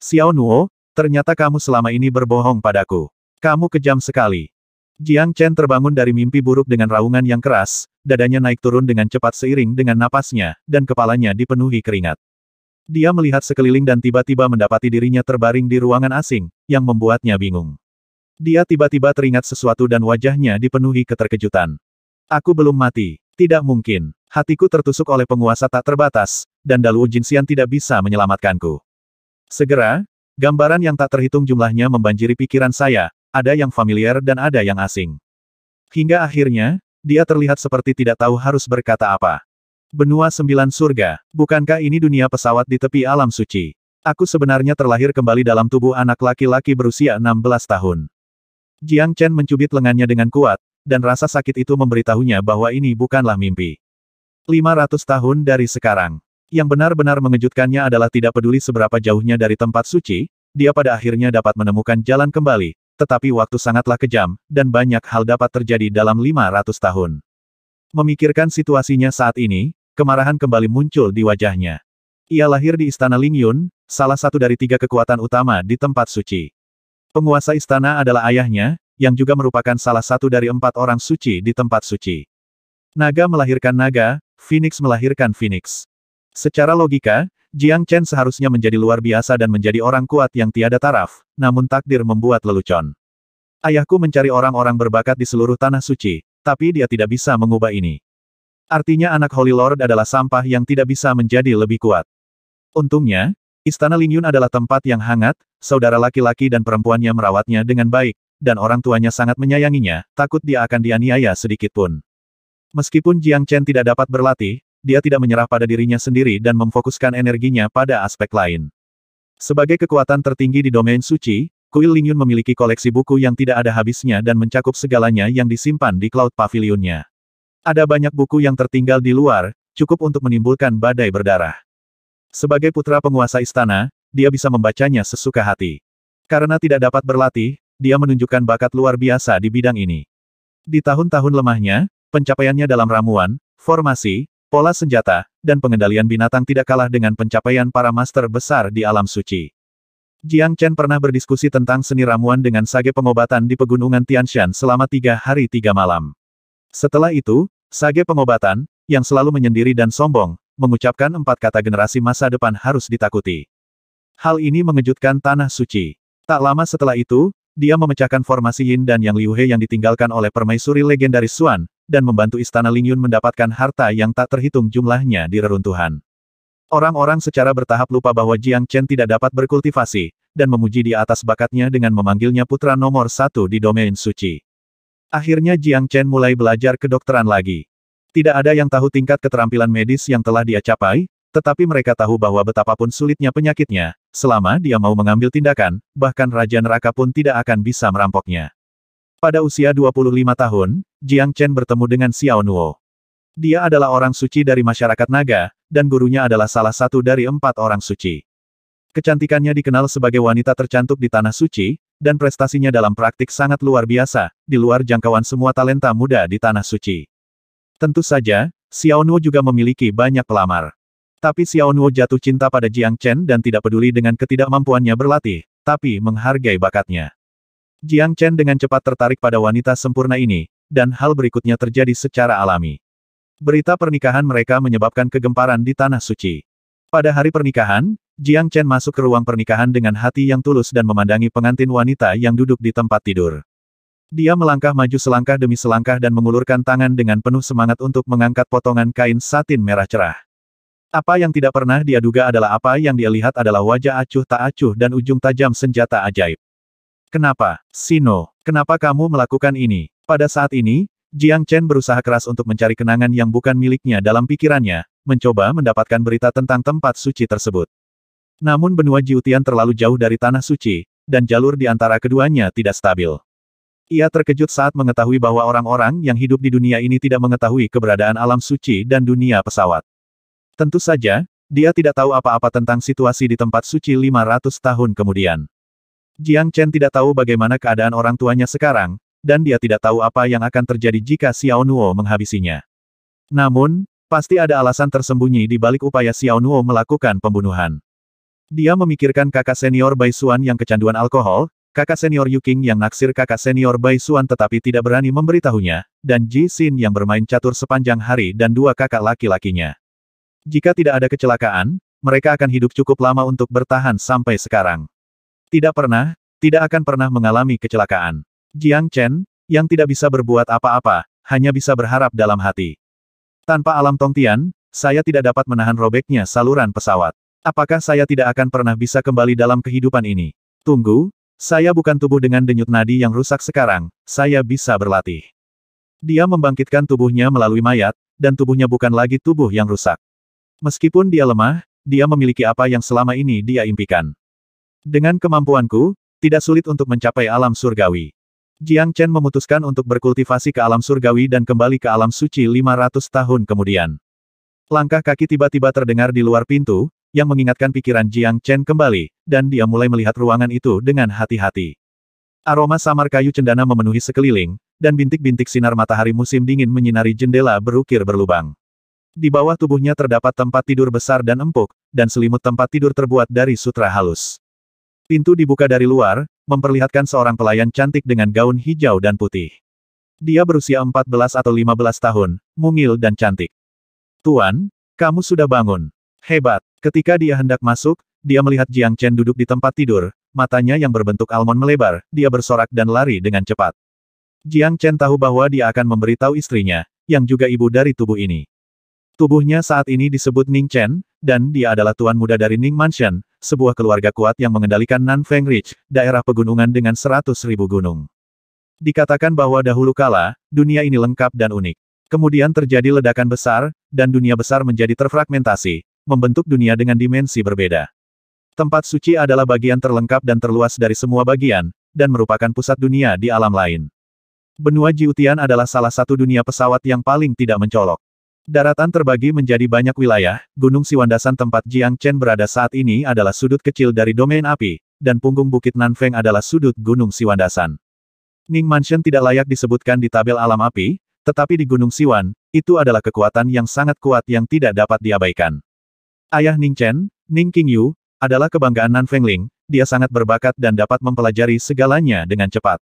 Xiao Nuo, ternyata kamu selama ini berbohong padaku. Kamu kejam sekali. Jiang Chen terbangun dari mimpi buruk dengan raungan yang keras, dadanya naik turun dengan cepat seiring dengan napasnya, dan kepalanya dipenuhi keringat. Dia melihat sekeliling dan tiba-tiba mendapati dirinya terbaring di ruangan asing, yang membuatnya bingung. Dia tiba-tiba teringat sesuatu dan wajahnya dipenuhi keterkejutan. Aku belum mati. Tidak mungkin. Hatiku tertusuk oleh penguasa tak terbatas, dan Daluo Jinxian tidak bisa menyelamatkanku. Segera, gambaran yang tak terhitung jumlahnya membanjiri pikiran saya, ada yang familiar dan ada yang asing. Hingga akhirnya, dia terlihat seperti tidak tahu harus berkata apa. Benua Sembilan Surga, bukankah ini dunia pesawat di tepi alam suci? Aku sebenarnya terlahir kembali dalam tubuh anak laki-laki berusia 16 tahun. Jiang Chen mencubit lengannya dengan kuat, dan rasa sakit itu memberitahunya bahwa ini bukanlah mimpi. 500 tahun dari sekarang. Yang benar-benar mengejutkannya adalah tidak peduli seberapa jauhnya dari tempat suci, dia pada akhirnya dapat menemukan jalan kembali, tetapi waktu sangatlah kejam, dan banyak hal dapat terjadi dalam 500 tahun. Memikirkan situasinya saat ini, kemarahan kembali muncul di wajahnya. Ia lahir di Istana Lingyun, salah satu dari 3 kekuatan utama di tempat suci. Penguasa istana adalah ayahnya, yang juga merupakan salah satu dari 4 orang suci di tempat suci. Naga melahirkan naga, Phoenix melahirkan Phoenix. Secara logika, Jiang Chen seharusnya menjadi luar biasa dan menjadi orang kuat yang tiada taraf, namun takdir membuat lelucon. Ayahku mencari orang-orang berbakat di seluruh tanah suci, tapi dia tidak bisa mengubah ini. Artinya anak Holy Lord adalah sampah yang tidak bisa menjadi lebih kuat. Untungnya, Istana Lingyun adalah tempat yang hangat, saudara laki-laki dan perempuannya merawatnya dengan baik, dan orang tuanya sangat menyayanginya, takut dia akan dianiaya sedikitpun. Meskipun Jiang Chen tidak dapat berlatih, dia tidak menyerah pada dirinya sendiri dan memfokuskan energinya pada aspek lain. Sebagai kekuatan tertinggi di domain suci, Kuil Lingyun memiliki koleksi buku yang tidak ada habisnya dan mencakup segalanya yang disimpan di Cloud Pavilionnya. Ada banyak buku yang tertinggal di luar, cukup untuk menimbulkan badai berdarah. Sebagai putra penguasa istana, dia bisa membacanya sesuka hati. Karena tidak dapat berlatih, dia menunjukkan bakat luar biasa di bidang ini. Di tahun-tahun lemahnya, pencapaiannya dalam ramuan, formasi, pola senjata, dan pengendalian binatang tidak kalah dengan pencapaian para master besar di alam suci. Jiang Chen pernah berdiskusi tentang seni ramuan dengan sage pengobatan di pegunungan Tianshan selama 3 hari 3 malam. Setelah itu, sage pengobatan, yang selalu menyendiri dan sombong, mengucapkan 4 kata generasi masa depan harus ditakuti. Hal ini mengejutkan tanah suci. Tak lama setelah itu, dia memecahkan formasi Yin dan Yang Liu He yang ditinggalkan oleh permaisuri legendaris Xuan, dan membantu Istana Lingyun mendapatkan harta yang tak terhitung jumlahnya di reruntuhan. Orang-orang secara bertahap lupa bahwa Jiang Chen tidak dapat berkultivasi, dan memuji dia atas bakatnya dengan memanggilnya putra nomor 1 di domain suci. Akhirnya Jiang Chen mulai belajar kedokteran lagi. Tidak ada yang tahu tingkat keterampilan medis yang telah dia capai, tetapi mereka tahu bahwa betapapun sulitnya penyakitnya, selama dia mau mengambil tindakan, bahkan Raja Neraka pun tidak akan bisa merampoknya. Pada usia 25 tahun, Jiang Chen bertemu dengan Xiao Nuo. Dia adalah orang suci dari masyarakat naga, dan gurunya adalah salah satu dari 4 orang suci. Kecantikannya dikenal sebagai wanita tercantik di tanah suci, dan prestasinya dalam praktik sangat luar biasa, di luar jangkauan semua talenta muda di tanah suci. Tentu saja, Xiao Nuo juga memiliki banyak pelamar. Tapi Xiao Nuo jatuh cinta pada Jiang Chen dan tidak peduli dengan ketidakmampuannya berlatih, tapi menghargai bakatnya. Jiang Chen dengan cepat tertarik pada wanita sempurna ini, dan hal berikutnya terjadi secara alami. Berita pernikahan mereka menyebabkan kegemparan di tanah suci. Pada hari pernikahan, Jiang Chen masuk ke ruang pernikahan dengan hati yang tulus dan memandangi pengantin wanita yang duduk di tempat tidur. Dia melangkah maju selangkah demi selangkah dan mengulurkan tangan dengan penuh semangat untuk mengangkat potongan kain satin merah cerah. Apa yang tidak pernah dia duga adalah apa yang dia lihat adalah wajah acuh tak acuh dan ujung tajam senjata ajaib. Kenapa, Sino? Kenapa kamu melakukan ini? Pada saat ini, Jiang Chen berusaha keras untuk mencari kenangan yang bukan miliknya dalam pikirannya, mencoba mendapatkan berita tentang tempat suci tersebut. Namun benua Jiutian terlalu jauh dari tanah suci, dan jalur di antara keduanya tidak stabil. Ia terkejut saat mengetahui bahwa orang-orang yang hidup di dunia ini tidak mengetahui keberadaan alam suci dan dunia pesawat. Tentu saja, dia tidak tahu apa-apa tentang situasi di tempat suci 500 tahun kemudian. Jiang Chen tidak tahu bagaimana keadaan orang tuanya sekarang, dan dia tidak tahu apa yang akan terjadi jika Xiao Nuo menghabisinya. Namun, pasti ada alasan tersembunyi di balik upaya Xiao Nuo melakukan pembunuhan. Dia memikirkan kakak senior Bai Xuan yang kecanduan alkohol, kakak senior Yu Qing yang naksir kakak senior Bai Xuan tetapi tidak berani memberitahunya, dan Ji Xin yang bermain catur sepanjang hari dan dua kakak laki-lakinya. Jika tidak ada kecelakaan, mereka akan hidup cukup lama untuk bertahan sampai sekarang. Tidak akan pernah mengalami kecelakaan. Jiang Chen, yang tidak bisa berbuat apa-apa, hanya bisa berharap dalam hati. Tanpa alam Tongtian, saya tidak dapat menahan robeknya saluran pesawat. Apakah saya tidak akan pernah bisa kembali dalam kehidupan ini? Tunggu, saya bukan tubuh dengan denyut nadi yang rusak sekarang, saya bisa berlatih. Dia membangkitkan tubuhnya melalui mayat, dan tubuhnya bukan lagi tubuh yang rusak. Meskipun dia lemah, dia memiliki apa yang selama ini dia impikan. Dengan kemampuanku, tidak sulit untuk mencapai alam surgawi. Jiang Chen memutuskan untuk berkultivasi ke alam surgawi dan kembali ke alam suci 500 tahun kemudian. Langkah kaki tiba-tiba terdengar di luar pintu, yang mengingatkan pikiran Jiang Chen kembali, dan dia mulai melihat ruangan itu dengan hati-hati. Aroma samar kayu cendana memenuhi sekeliling, dan bintik-bintik sinar matahari musim dingin menyinari jendela berukir berlubang. Di bawah tubuhnya terdapat tempat tidur besar dan empuk, dan selimut tempat tidur terbuat dari sutra halus. Pintu dibuka dari luar, memperlihatkan seorang pelayan cantik dengan gaun hijau dan putih. Dia berusia 14 atau 15 tahun, mungil dan cantik. Tuan, kamu sudah bangun. Hebat. Ketika dia hendak masuk, dia melihat Jiang Chen duduk di tempat tidur, matanya yang berbentuk almond melebar, dia bersorak dan lari dengan cepat. Jiang Chen tahu bahwa dia akan memberitahu istrinya, yang juga ibu dari tubuh ini. Tubuhnya saat ini disebut Ning Chen, dan dia adalah tuan muda dari Ning Mansion, sebuah keluarga kuat yang mengendalikan Nanfeng Ridge, daerah pegunungan dengan 100.000 gunung. Dikatakan bahwa dahulu kala, dunia ini lengkap dan unik. Kemudian terjadi ledakan besar, dan dunia besar menjadi terfragmentasi, membentuk dunia dengan dimensi berbeda. Tempat suci adalah bagian terlengkap dan terluas dari semua bagian, dan merupakan pusat dunia di alam lain. Benua Jiutian adalah salah satu dunia pesawat yang paling tidak mencolok. Daratan terbagi menjadi banyak wilayah, Gunung Siwandasan tempat Jiang Chen berada saat ini adalah sudut kecil dari domain api, dan punggung Bukit Nanfeng adalah sudut Gunung Siwandasan. Ning Mansion tidak layak disebutkan di tabel alam api, tetapi di Gunung Siwan, itu adalah kekuatan yang sangat kuat yang tidak dapat diabaikan. Ayah Ning Chen, Ning Qingyu, adalah kebanggaan Nanfengling, dia sangat berbakat dan dapat mempelajari segalanya dengan cepat.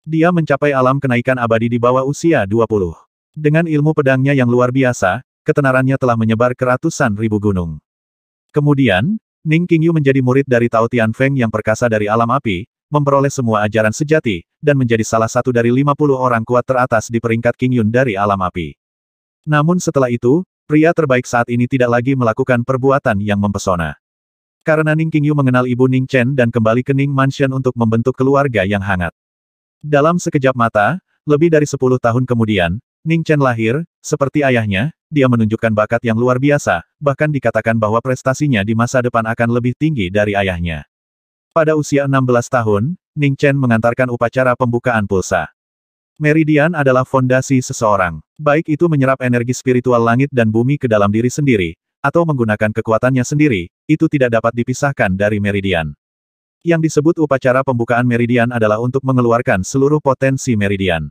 Dia mencapai alam kenaikan abadi di bawah usia 20. Dengan ilmu pedangnya yang luar biasa, ketenarannya telah menyebar ke ratusan ribu gunung. Kemudian, Ning Qingyu menjadi murid dari Tao Tianfeng yang perkasa dari alam api, memperoleh semua ajaran sejati, dan menjadi salah satu dari 50 orang kuat teratas di peringkat Qingyun dari alam api. Namun setelah itu, pria terbaik saat ini tidak lagi melakukan perbuatan yang mempesona. Karena Ning Qingyu mengenal ibu Ning Chen dan kembali ke Ning Mansion untuk membentuk keluarga yang hangat. Dalam sekejap mata, lebih dari 10 tahun kemudian, Ning Chen lahir, seperti ayahnya, dia menunjukkan bakat yang luar biasa, bahkan dikatakan bahwa prestasinya di masa depan akan lebih tinggi dari ayahnya. Pada usia 16 tahun, Ning Chen mengantarkan upacara pembukaan pulsa. Meridian adalah fondasi seseorang. Baik itu menyerap energi spiritual langit dan bumi ke dalam diri sendiri, atau menggunakan kekuatannya sendiri, itu tidak dapat dipisahkan dari meridian. Yang disebut upacara pembukaan meridian adalah untuk mengeluarkan seluruh potensi meridian.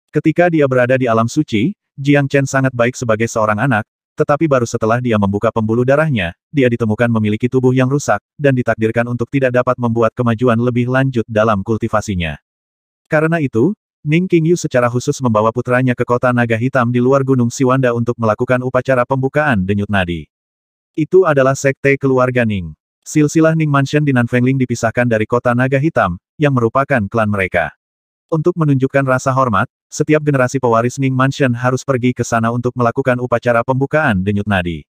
Ketika dia berada di alam suci, Jiang Chen sangat baik sebagai seorang anak, tetapi baru setelah dia membuka pembuluh darahnya, dia ditemukan memiliki tubuh yang rusak, dan ditakdirkan untuk tidak dapat membuat kemajuan lebih lanjut dalam kultivasinya. Karena itu, Ning Qingyu secara khusus membawa putranya ke kota naga hitam di luar Gunung Siwanda untuk melakukan upacara pembukaan denyut nadi. Itu adalah sekte keluarga Ning. Silsilah Ning Mansion di Nanfengling dipisahkan dari kota naga hitam, yang merupakan klan mereka. Untuk menunjukkan rasa hormat, setiap generasi pewaris Ning Mansion harus pergi ke sana untuk melakukan upacara pembukaan denyut nadi.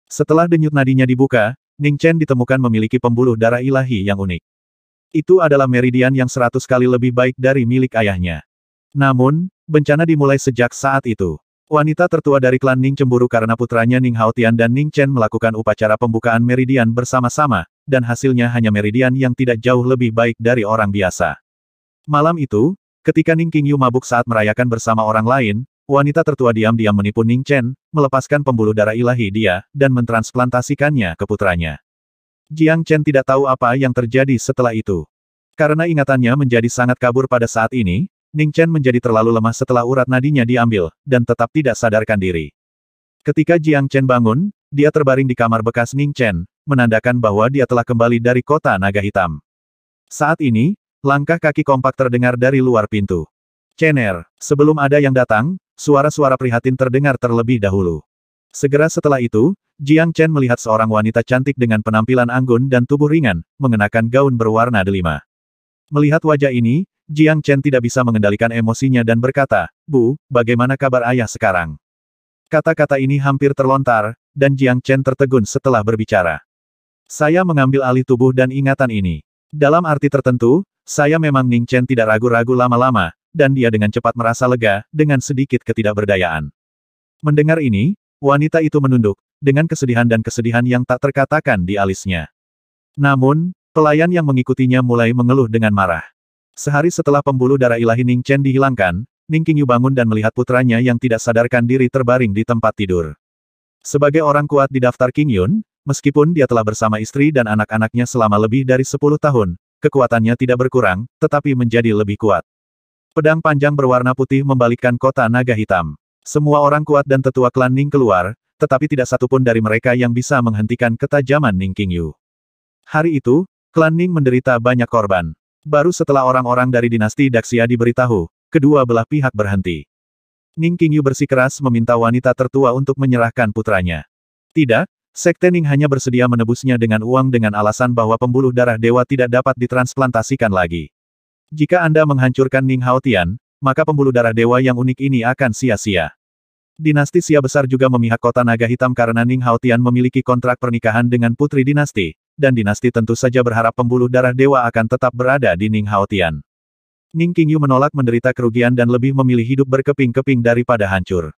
Setelah denyut nadinya dibuka, Ning Chen ditemukan memiliki pembuluh darah ilahi yang unik. Itu adalah meridian yang 100 kali lebih baik dari milik ayahnya. Namun, bencana dimulai sejak saat itu. Wanita tertua dari klan Ning cemburu karena putranya Ning Haotian dan Ning Chen melakukan upacara pembukaan meridian bersama-sama, dan hasilnya hanya meridian yang tidak jauh lebih baik dari orang biasa. Malam itu, ketika Ning Qingyu mabuk saat merayakan bersama orang lain, wanita tertua diam-diam menipu Ning Chen, melepaskan pembuluh darah ilahi dia, dan mentransplantasikannya ke putranya. Jiang Chen tidak tahu apa yang terjadi setelah itu. Karena ingatannya menjadi sangat kabur pada saat ini, Ning Chen menjadi terlalu lemah setelah urat nadinya diambil, dan tetap tidak sadarkan diri. Ketika Jiang Chen bangun, dia terbaring di kamar bekas Ning Chen, menandakan bahwa dia telah kembali dari kota naga hitam. Saat ini, langkah kaki kompak terdengar dari luar pintu. Cener, sebelum ada yang datang, suara-suara prihatin terdengar terlebih dahulu. Segera setelah itu, Jiang Chen melihat seorang wanita cantik dengan penampilan anggun dan tubuh ringan, mengenakan gaun berwarna delima. Melihat wajah ini, Jiang Chen tidak bisa mengendalikan emosinya dan berkata, "Bu, bagaimana kabar ayah sekarang?" Kata-kata ini hampir terlontar, dan Jiang Chen tertegun setelah berbicara. "Saya mengambil alih tubuh dan ingatan ini. Dalam arti tertentu, saya memang." Ning Chen tidak ragu-ragu lama-lama, dan dia dengan cepat merasa lega, dengan sedikit ketidakberdayaan. Mendengar ini, wanita itu menunduk, dengan kesedihan dan kesedihan yang tak terkatakan di alisnya. Namun, pelayan yang mengikutinya mulai mengeluh dengan marah. Sehari setelah pembuluh darah ilahi Ning Chen dihilangkan, Ning Qingyu bangun dan melihat putranya yang tidak sadarkan diri terbaring di tempat tidur. Sebagai orang kuat di daftar Qingyun, meskipun dia telah bersama istri dan anak-anaknya selama lebih dari 10 tahun, kekuatannya tidak berkurang, tetapi menjadi lebih kuat. Pedang panjang berwarna putih membalikkan kota naga hitam. Semua orang kuat dan tetua klan Ning keluar, tetapi tidak satupun dari mereka yang bisa menghentikan ketajaman Ning Qingyu. Hari itu, klan Ning menderita banyak korban. Baru setelah orang-orang dari dinasti Daxia diberitahu, kedua belah pihak berhenti. Ning Qingyu bersikeras meminta wanita tertua untuk menyerahkan putranya. Tidak, Sekte Ning hanya bersedia menebusnya dengan uang dengan alasan bahwa pembuluh darah dewa tidak dapat ditransplantasikan lagi. Jika Anda menghancurkan Ning Haotian, maka pembuluh darah dewa yang unik ini akan sia-sia. Dinasti Xia besar juga memihak kota naga hitam karena Ning Haotian memiliki kontrak pernikahan dengan putri dinasti, dan dinasti tentu saja berharap pembuluh darah dewa akan tetap berada di Ning Haotian. Ning Qingyu menolak menderita kerugian dan lebih memilih hidup berkeping-keping daripada hancur.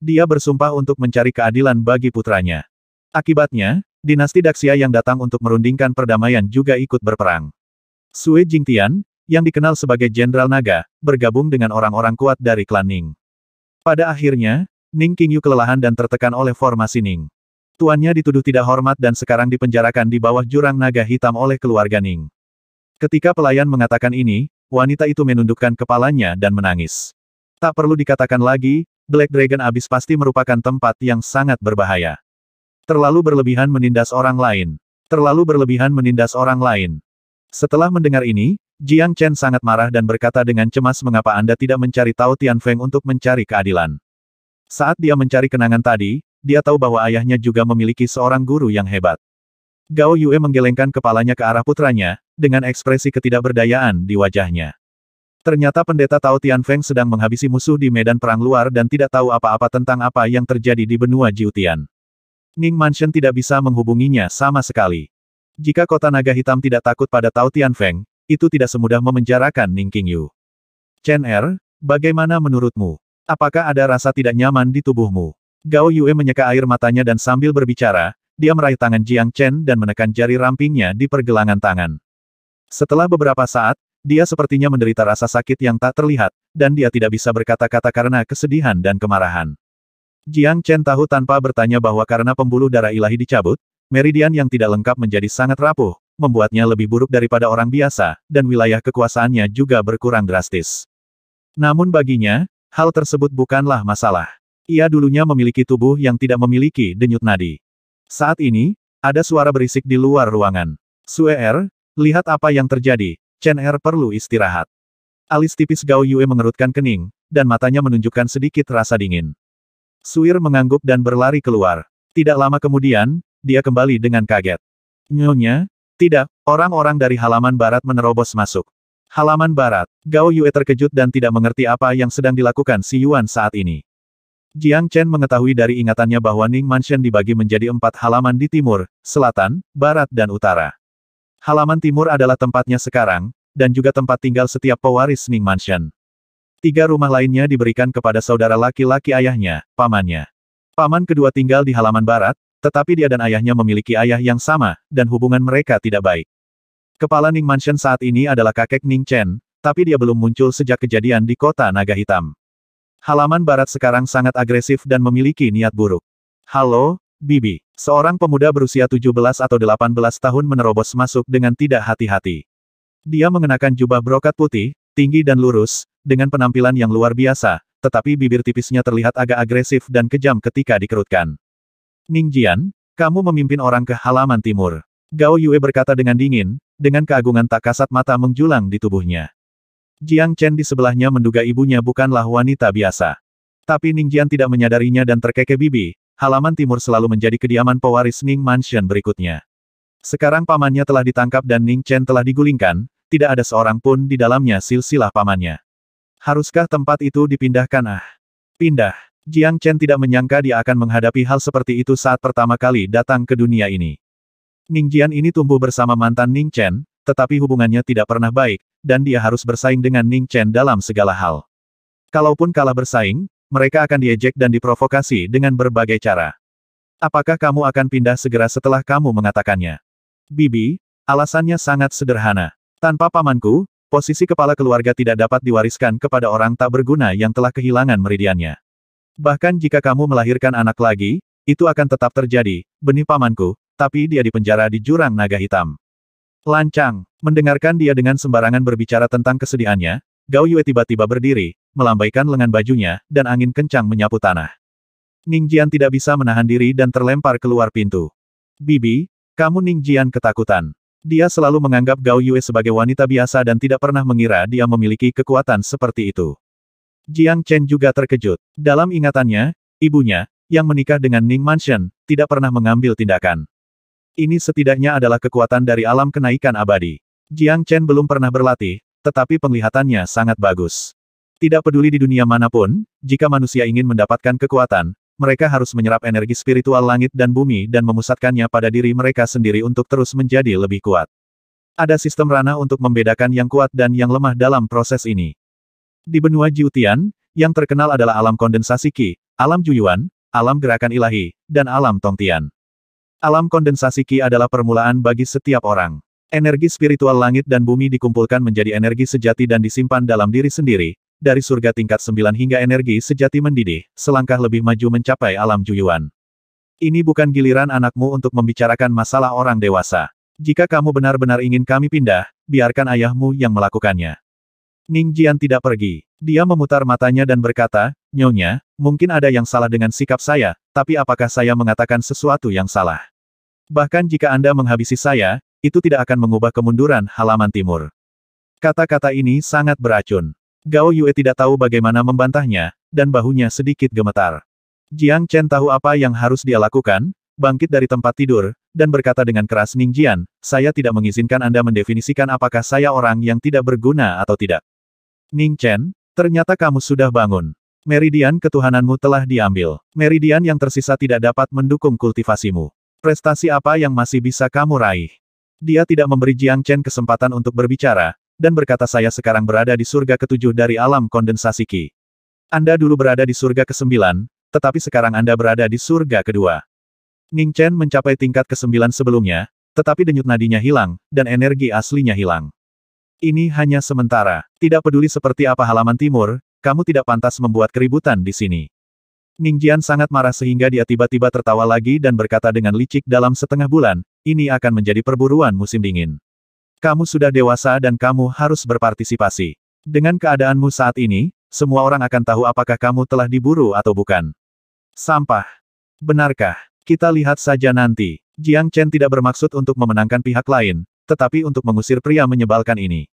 Dia bersumpah untuk mencari keadilan bagi putranya. Akibatnya, dinasti Daxia yang datang untuk merundingkan perdamaian juga ikut berperang. Sue Jingtian, yang dikenal sebagai Jenderal Naga, bergabung dengan orang-orang kuat dari klan Ning. Pada akhirnya, Ning Qingyu kelelahan dan tertekan oleh formasi Ning. Tuannya dituduh tidak hormat dan sekarang dipenjarakan di bawah jurang naga hitam oleh keluarga Ning. Ketika pelayan mengatakan ini, wanita itu menundukkan kepalanya dan menangis. Tak perlu dikatakan lagi, Black Dragon Abyss pasti merupakan tempat yang sangat berbahaya. Terlalu berlebihan menindas orang lain. Terlalu berlebihan menindas orang lain. Setelah mendengar ini, Jiang Chen sangat marah dan berkata dengan cemas, "Mengapa Anda tidak mencari Tao Tianfeng untuk mencari keadilan?" Saat dia mencari kenangan tadi, dia tahu bahwa ayahnya juga memiliki seorang guru yang hebat. Gao Yue menggelengkan kepalanya ke arah putranya, dengan ekspresi ketidakberdayaan di wajahnya. Ternyata pendeta Tao Tianfeng sedang menghabisi musuh di medan perang luar dan tidak tahu apa-apa tentang apa yang terjadi di benua Jiutian. Ning Mansion tidak bisa menghubunginya sama sekali. Jika kota naga hitam tidak takut pada Tao Tianfeng, itu tidak semudah memenjarakan Ning Qingyu. Chen Er, bagaimana menurutmu? Apakah ada rasa tidak nyaman di tubuhmu? Gao Yue menyeka air matanya dan sambil berbicara, dia meraih tangan Jiang Chen dan menekan jari rampingnya di pergelangan tangan. Setelah beberapa saat, dia sepertinya menderita rasa sakit yang tak terlihat, dan dia tidak bisa berkata-kata karena kesedihan dan kemarahan. Jiang Chen tahu tanpa bertanya bahwa karena pembuluh darah ilahi dicabut, meridian yang tidak lengkap menjadi sangat rapuh, membuatnya lebih buruk daripada orang biasa, dan wilayah kekuasaannya juga berkurang drastis. Namun baginya, hal tersebut bukanlah masalah. Ia dulunya memiliki tubuh yang tidak memiliki denyut nadi. Saat ini, ada suara berisik di luar ruangan. Sue Er, lihat apa yang terjadi, Chen Er perlu istirahat. Alis tipis Gao Yue mengerutkan kening, dan matanya menunjukkan sedikit rasa dingin. Suir mengangguk dan berlari keluar. Tidak lama kemudian, dia kembali dengan kaget. Nyonya, tidak, orang-orang dari halaman barat menerobos masuk. Halaman barat, Gao Yue terkejut dan tidak mengerti apa yang sedang dilakukan si Yuan saat ini. Jiang Chen mengetahui dari ingatannya bahwa Ning Mansion dibagi menjadi 4 halaman di timur, selatan, barat dan utara. Halaman timur adalah tempatnya sekarang, dan juga tempat tinggal setiap pewaris Ning Mansion. 3 rumah lainnya diberikan kepada saudara laki-laki ayahnya, pamannya. Paman kedua tinggal di halaman barat, tetapi dia dan ayahnya memiliki ayah yang sama, dan hubungan mereka tidak baik. Kepala Ning Mansion saat ini adalah kakek Ning Chen, tapi dia belum muncul sejak kejadian di kota naga hitam. Halaman barat sekarang sangat agresif dan memiliki niat buruk. Halo, Bibi. Seorang pemuda berusia 17 atau 18 tahun menerobos masuk dengan tidak hati-hati. Dia mengenakan jubah brokat putih, tinggi dan lurus, dengan penampilan yang luar biasa, tetapi bibir tipisnya terlihat agak agresif dan kejam ketika dikerutkan. Ning Jian, Kamu memimpin orang ke halaman timur. Gao Yue berkata dengan dingin, dengan keagungan tak kasat mata menjulang di tubuhnya. Jiang Chen di sebelahnya menduga ibunya bukanlah wanita biasa. Tapi Ning Jian tidak menyadarinya dan terkekeh bibi, halaman timur selalu menjadi kediaman pewaris Ning Mansion berikutnya. Sekarang pamannya telah ditangkap dan Ning Chen telah digulingkan, tidak ada seorang pun di dalamnya silsilah pamannya. Haruskah tempat itu dipindahkan? Pindah. Jiang Chen tidak menyangka dia akan menghadapi hal seperti itu saat pertama kali datang ke dunia ini. Ning Jian ini tumbuh bersama mantan Ning Chen, tetapi hubungannya tidak pernah baik, dan dia harus bersaing dengan Ning Chen dalam segala hal. Kalaupun kalah bersaing, mereka akan diejek dan diprovokasi dengan berbagai cara. Apakah kamu akan pindah segera setelah kamu mengatakannya? Bibi, alasannya sangat sederhana. Tanpa pamanku, posisi kepala keluarga tidak dapat diwariskan kepada orang tak berguna yang telah kehilangan meridiannya. Bahkan jika kamu melahirkan anak lagi, itu akan tetap terjadi, benih pamanku, tapi dia dipenjara di jurang naga hitam. Lancang, mendengarkan dia dengan sembarangan berbicara tentang kesedihannya, Gao Yue tiba-tiba berdiri, melambaikan lengan bajunya, dan angin kencang menyapu tanah. Ning Jian tidak bisa menahan diri dan terlempar keluar pintu. Bibi, kamu Ning Jian ketakutan. Dia selalu menganggap Gao Yue sebagai wanita biasa dan tidak pernah mengira dia memiliki kekuatan seperti itu. Jiang Chen juga terkejut. Dalam ingatannya, ibunya, yang menikah dengan Ning Mansion, tidak pernah mengambil tindakan. Ini setidaknya adalah kekuatan dari alam kenaikan abadi. Jiang Chen belum pernah berlatih, tetapi penglihatannya sangat bagus. Tidak peduli di dunia manapun, jika manusia ingin mendapatkan kekuatan, mereka harus menyerap energi spiritual langit dan bumi dan memusatkannya pada diri mereka sendiri untuk terus menjadi lebih kuat. Ada sistem ranah untuk membedakan yang kuat dan yang lemah dalam proses ini. Di benua Jiutian, yang terkenal adalah alam kondensasi Qi, alam Juyuan, alam gerakan ilahi, dan alam Tongtian. Alam kondensasi Qi adalah permulaan bagi setiap orang. Energi spiritual langit dan bumi dikumpulkan menjadi energi sejati dan disimpan dalam diri sendiri, dari surga tingkat 9 hingga energi sejati mendidih, selangkah lebih maju mencapai alam Juyuan. Ini bukan giliran anakmu untuk membicarakan masalah orang dewasa. Jika kamu benar-benar ingin kami pindah, biarkan ayahmu yang melakukannya. Ning Jian tidak pergi. Dia memutar matanya dan berkata, Nyonya, mungkin ada yang salah dengan sikap saya, tapi apakah saya mengatakan sesuatu yang salah? Bahkan jika Anda menghabisi saya, itu tidak akan mengubah kemunduran halaman timur. Kata-kata ini sangat beracun. Gao Yue tidak tahu bagaimana membantahnya, dan bahunya sedikit gemetar. Jiang Chen tahu apa yang harus dia lakukan, bangkit dari tempat tidur, dan berkata dengan keras, Ning Jian, saya tidak mengizinkan Anda mendefinisikan apakah saya orang yang tidak berguna atau tidak. Ning Chen, ternyata kamu sudah bangun. Meridian ketuhananmu telah diambil. Meridian yang tersisa tidak dapat mendukung kultivasimu. Prestasi apa yang masih bisa kamu raih? Dia tidak memberi Jiang Chen kesempatan untuk berbicara, dan berkata saya sekarang berada di surga ke-7 dari alam kondensasi Qi. Anda dulu berada di surga ke-9, tetapi sekarang Anda berada di surga ke-2. Ning Chen mencapai tingkat ke-9 sebelumnya, tetapi denyut nadinya hilang, dan energi aslinya hilang. Ini hanya sementara. Tidak peduli seperti apa halaman timur, kamu tidak pantas membuat keributan di sini. Ning Jian sangat marah sehingga dia tiba-tiba tertawa lagi dan berkata dengan licik dalam setengah bulan, ini akan menjadi perburuan musim dingin. Kamu sudah dewasa dan kamu harus berpartisipasi. Dengan keadaanmu saat ini, semua orang akan tahu apakah kamu telah diburu atau bukan. Sampah. Benarkah? Kita lihat saja nanti. Jiang Chen tidak bermaksud untuk memenangkan pihak lain, tetapi untuk mengusir pria menyebalkan ini.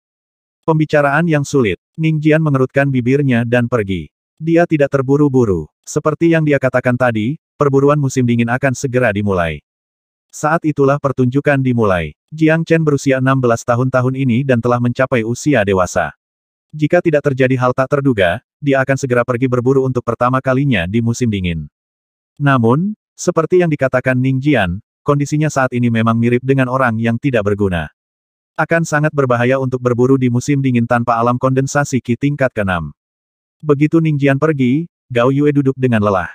Pembicaraan yang sulit. Ning Jian mengerutkan bibirnya dan pergi. Dia tidak terburu-buru. Seperti yang dia katakan tadi, perburuan musim dingin akan segera dimulai. Saat itulah pertunjukan dimulai. Jiang Chen berusia 16 tahun ini dan telah mencapai usia dewasa. Jika tidak terjadi hal tak terduga, dia akan segera pergi berburu untuk pertama kalinya di musim dingin. Namun, seperti yang dikatakan Ning Jian, kondisinya saat ini memang mirip dengan orang yang tidak berguna. Akan sangat berbahaya untuk berburu di musim dingin tanpa alam kondensasi Qi tingkat ke-6. Begitu Ning Jian pergi, Gao Yue duduk dengan lelah.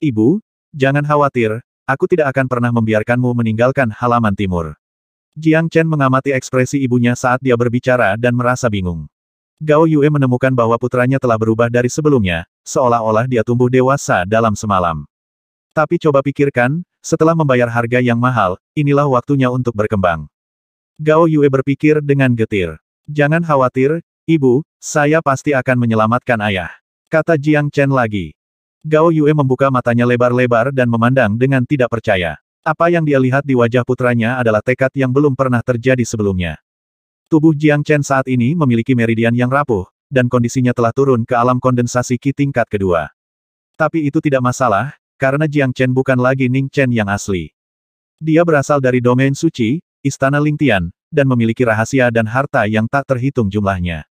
Ibu, jangan khawatir, aku tidak akan pernah membiarkanmu meninggalkan halaman timur. Jiang Chen mengamati ekspresi ibunya saat dia berbicara dan merasa bingung. Gao Yue menemukan bahwa putranya telah berubah dari sebelumnya, seolah-olah dia tumbuh dewasa dalam semalam. Tapi coba pikirkan, setelah membayar harga yang mahal, inilah waktunya untuk berkembang. Gao Yue berpikir dengan getir. Jangan khawatir, Ibu, saya pasti akan menyelamatkan ayah. Kata Jiang Chen lagi. Gao Yue membuka matanya lebar-lebar dan memandang dengan tidak percaya. Apa yang dia lihat di wajah putranya adalah tekad yang belum pernah terjadi sebelumnya. Tubuh Jiang Chen saat ini memiliki meridian yang rapuh, dan kondisinya telah turun ke alam kondensasi Qi tingkat kedua. Tapi itu tidak masalah, karena Jiang Chen bukan lagi Ning Chen yang asli. Dia berasal dari domain suci, Istana Lingtian, dan memiliki rahasia dan harta yang tak terhitung jumlahnya.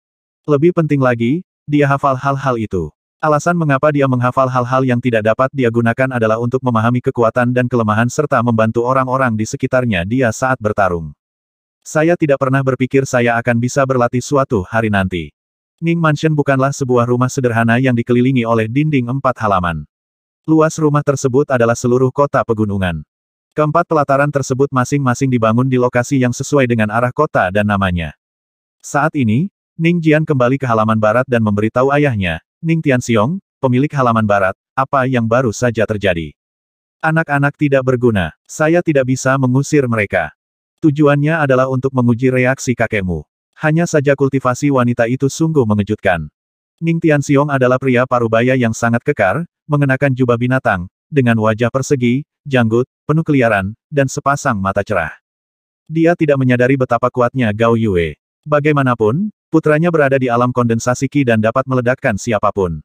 Lebih penting lagi, dia hafal hal-hal itu. Alasan mengapa dia menghafal hal-hal yang tidak dapat dia gunakan adalah untuk memahami kekuatan dan kelemahan serta membantu orang-orang di sekitarnya dia saat bertarung. Saya tidak pernah berpikir saya akan bisa berlatih suatu hari nanti. Ning Mansion bukanlah sebuah rumah sederhana yang dikelilingi oleh dinding 4 halaman. Luas rumah tersebut adalah seluruh kota pegunungan. Keempat pelataran tersebut masing-masing dibangun di lokasi yang sesuai dengan arah kota dan namanya. Saat ini, Ning Jian kembali ke halaman barat dan memberitahu ayahnya, Ning Tianxiong, pemilik halaman barat, apa yang baru saja terjadi. Anak-anak tidak berguna, saya tidak bisa mengusir mereka. Tujuannya adalah untuk menguji reaksi kakekmu. Hanya saja kultivasi wanita itu sungguh mengejutkan. Ning Tianxiong adalah pria parubaya yang sangat kekar, mengenakan jubah binatang, dengan wajah persegi, janggut, penuh keliaran, dan sepasang mata cerah. Dia tidak menyadari betapa kuatnya Gao Yue. Bagaimanapun, putranya berada di alam kondensasi Qi dan dapat meledakkan siapapun.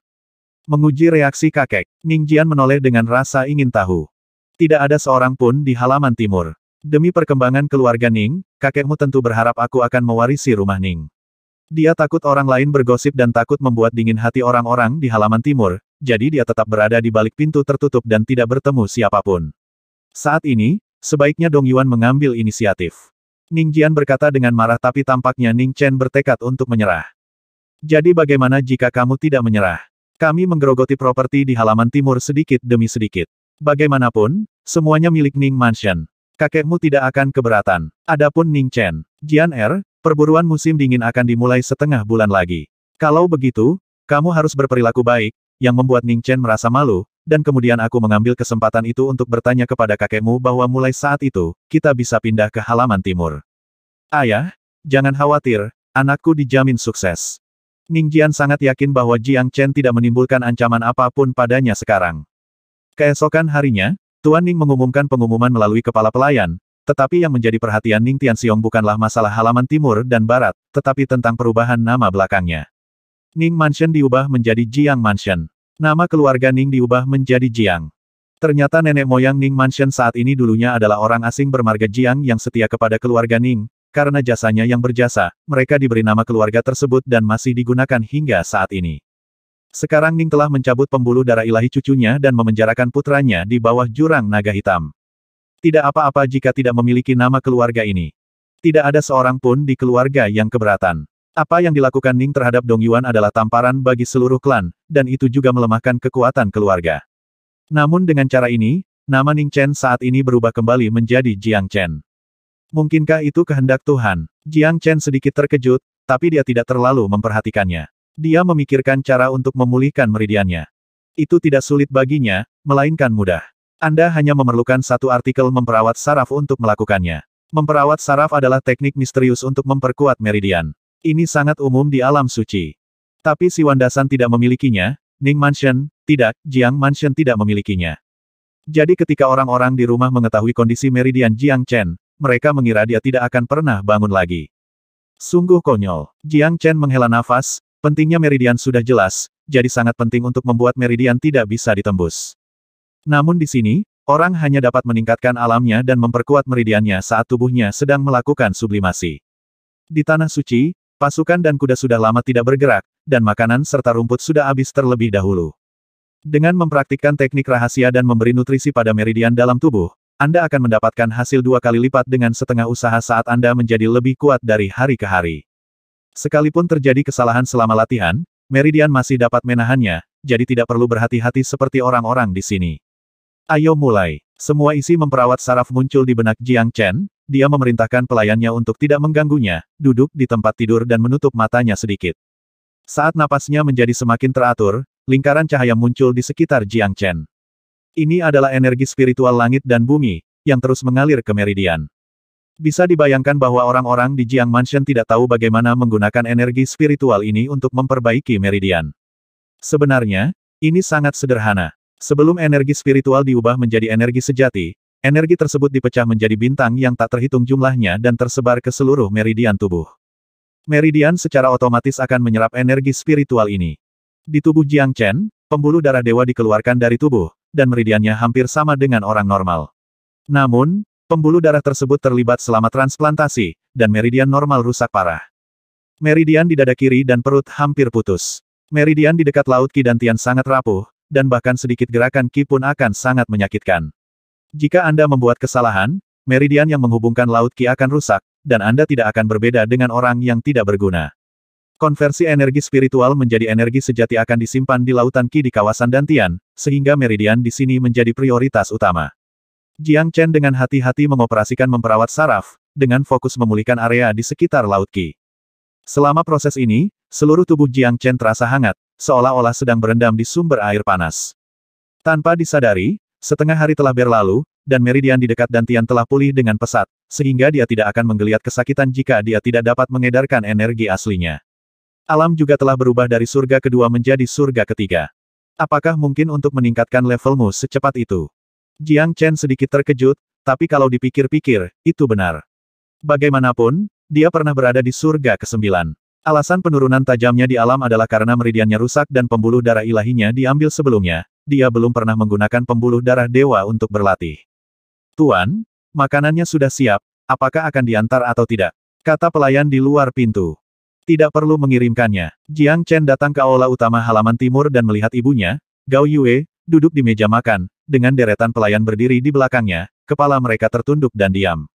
Menguji reaksi kakek, Ning Jian menoleh dengan rasa ingin tahu. Tidak ada seorang pun di halaman timur. Demi perkembangan keluarga Ning, kakekmu tentu berharap aku akan mewarisi rumah Ning. Dia takut orang lain bergosip dan takut membuat dingin hati orang-orang di halaman timur, jadi dia tetap berada di balik pintu tertutup dan tidak bertemu siapapun. Saat ini, sebaiknya Dong Yuan mengambil inisiatif. Ning Jian berkata dengan marah tapi tampaknya Ning Chen bertekad untuk menyerah. Jadi bagaimana jika kamu tidak menyerah? Kami menggerogoti properti di halaman timur sedikit demi sedikit. Bagaimanapun, semuanya milik Ning Mansion. Kakekmu tidak akan keberatan. Adapun Ning Chen, Jian perburuan musim dingin akan dimulai setengah bulan lagi. Kalau begitu, kamu harus berperilaku baik, yang membuat Ning Chen merasa malu, dan kemudian aku mengambil kesempatan itu untuk bertanya kepada kakekmu bahwa mulai saat itu, kita bisa pindah ke halaman timur. Ayah, jangan khawatir, anakku dijamin sukses. Ning Jian sangat yakin bahwa Jiang Chen tidak menimbulkan ancaman apapun padanya sekarang. Keesokan harinya, Tuan Ning mengumumkan pengumuman melalui kepala pelayan, tetapi yang menjadi perhatian Ning Tianxiong bukanlah masalah halaman timur dan barat, tetapi tentang perubahan nama belakangnya. Ning Mansion diubah menjadi Jiang Mansion. Nama keluarga Ning diubah menjadi Jiang. Ternyata nenek moyang Ning Mansion saat ini dulunya adalah orang asing bermarga Jiang yang setia kepada keluarga Ning. Karena jasanya yang berjasa, mereka diberi nama keluarga tersebut dan masih digunakan hingga saat ini. Sekarang Ning telah mencabut pembuluh darah ilahi cucunya dan memenjarakan putranya di bawah jurang naga hitam. Tidak apa-apa jika tidak memiliki nama keluarga ini. Tidak ada seorang pun di keluarga yang keberatan. Apa yang dilakukan Ning terhadap Dong Yuan adalah tamparan bagi seluruh klan, dan itu juga melemahkan kekuatan keluarga. Namun dengan cara ini, nama Ning Chen saat ini berubah kembali menjadi Jiang Chen. Mungkinkah itu kehendak Tuhan? Jiang Chen sedikit terkejut, tapi dia tidak terlalu memperhatikannya. Dia memikirkan cara untuk memulihkan meridiannya. Itu tidak sulit baginya, melainkan mudah. Anda hanya memerlukan satu artikel memperawat saraf untuk melakukannya. Memperawat saraf adalah teknik misterius untuk memperkuat meridian. Ini sangat umum di alam suci. Tapi si Wandasan tidak memilikinya, Ning Mansion, tidak, Jiang Mansion tidak memilikinya. Jadi ketika orang-orang di rumah mengetahui kondisi meridian Jiang Chen, mereka mengira dia tidak akan pernah bangun lagi. Sungguh konyol. Jiang Chen menghela nafas, pentingnya meridian sudah jelas, jadi sangat penting untuk membuat meridian tidak bisa ditembus. Namun di sini, orang hanya dapat meningkatkan alamnya dan memperkuat meridiannya saat tubuhnya sedang melakukan sublimasi. Di Tanah Suci, pasukan dan kuda sudah lama tidak bergerak, dan makanan serta rumput sudah habis terlebih dahulu. Dengan mempraktikkan teknik rahasia dan memberi nutrisi pada meridian dalam tubuh, Anda akan mendapatkan hasil 2 kali lipat dengan setengah usaha saat Anda menjadi lebih kuat dari hari ke hari. Sekalipun terjadi kesalahan selama latihan, meridian masih dapat menahannya, jadi tidak perlu berhati-hati seperti orang-orang di sini. Ayo mulai. Semua isi memperawat saraf muncul di benak Jiang Chen. Dia memerintahkan pelayannya untuk tidak mengganggunya, duduk di tempat tidur dan menutup matanya sedikit. Saat napasnya menjadi semakin teratur, lingkaran cahaya muncul di sekitar Jiang Chen. Ini adalah energi spiritual langit dan bumi, yang terus mengalir ke meridian. Bisa dibayangkan bahwa orang-orang di Jiang Mansion tidak tahu bagaimana menggunakan energi spiritual ini untuk memperbaiki meridian. Sebenarnya, ini sangat sederhana. Sebelum energi spiritual diubah menjadi energi sejati, Energi tersebut dipecah menjadi bintang yang tak terhitung jumlahnya dan tersebar ke seluruh meridian tubuh. Meridian secara otomatis akan menyerap energi spiritual ini. Di tubuh Jiang Chen, pembuluh darah dewa dikeluarkan dari tubuh, dan meridiannya hampir sama dengan orang normal. Namun, pembuluh darah tersebut terlibat selama transplantasi, dan meridian normal rusak parah. Meridian di dada kiri dan perut hampir putus. Meridian di dekat laut Qi dan Tian sangat rapuh, dan bahkan sedikit gerakan Qi pun akan sangat menyakitkan. Jika Anda membuat kesalahan, meridian yang menghubungkan laut Qi akan rusak, dan Anda tidak akan berbeda dengan orang yang tidak berguna. Konversi energi spiritual menjadi energi sejati akan disimpan di lautan Qi di kawasan Dantian, sehingga meridian di sini menjadi prioritas utama. Jiang Chen dengan hati-hati mengoperasikan memperawat saraf, dengan fokus memulihkan area di sekitar laut Qi. Selama proses ini, seluruh tubuh Jiang Chen terasa hangat, seolah-olah sedang berendam di sumber air panas. Tanpa disadari, setengah hari telah berlalu, dan meridian di dekat Dantian telah pulih dengan pesat, sehingga dia tidak akan menggeliat kesakitan jika dia tidak dapat mengedarkan energi aslinya. Alam juga telah berubah dari surga kedua menjadi surga ketiga. Apakah mungkin untuk meningkatkan levelmu secepat itu? Jiang Chen sedikit terkejut, tapi kalau dipikir-pikir, itu benar. Bagaimanapun, dia pernah berada di surga ke-9. Alasan penurunan tajamnya di alam adalah karena meridiannya rusak dan pembuluh darah ilahinya diambil sebelumnya. Dia belum pernah menggunakan pembuluh darah dewa untuk berlatih. Tuan, makanannya sudah siap, apakah akan diantar atau tidak? Kata pelayan di luar pintu. Tidak perlu mengirimkannya. Jiang Chen datang ke aula utama halaman timur dan melihat ibunya, Gao Yue, duduk di meja makan, dengan deretan pelayan berdiri di belakangnya, kepala mereka tertunduk dan diam.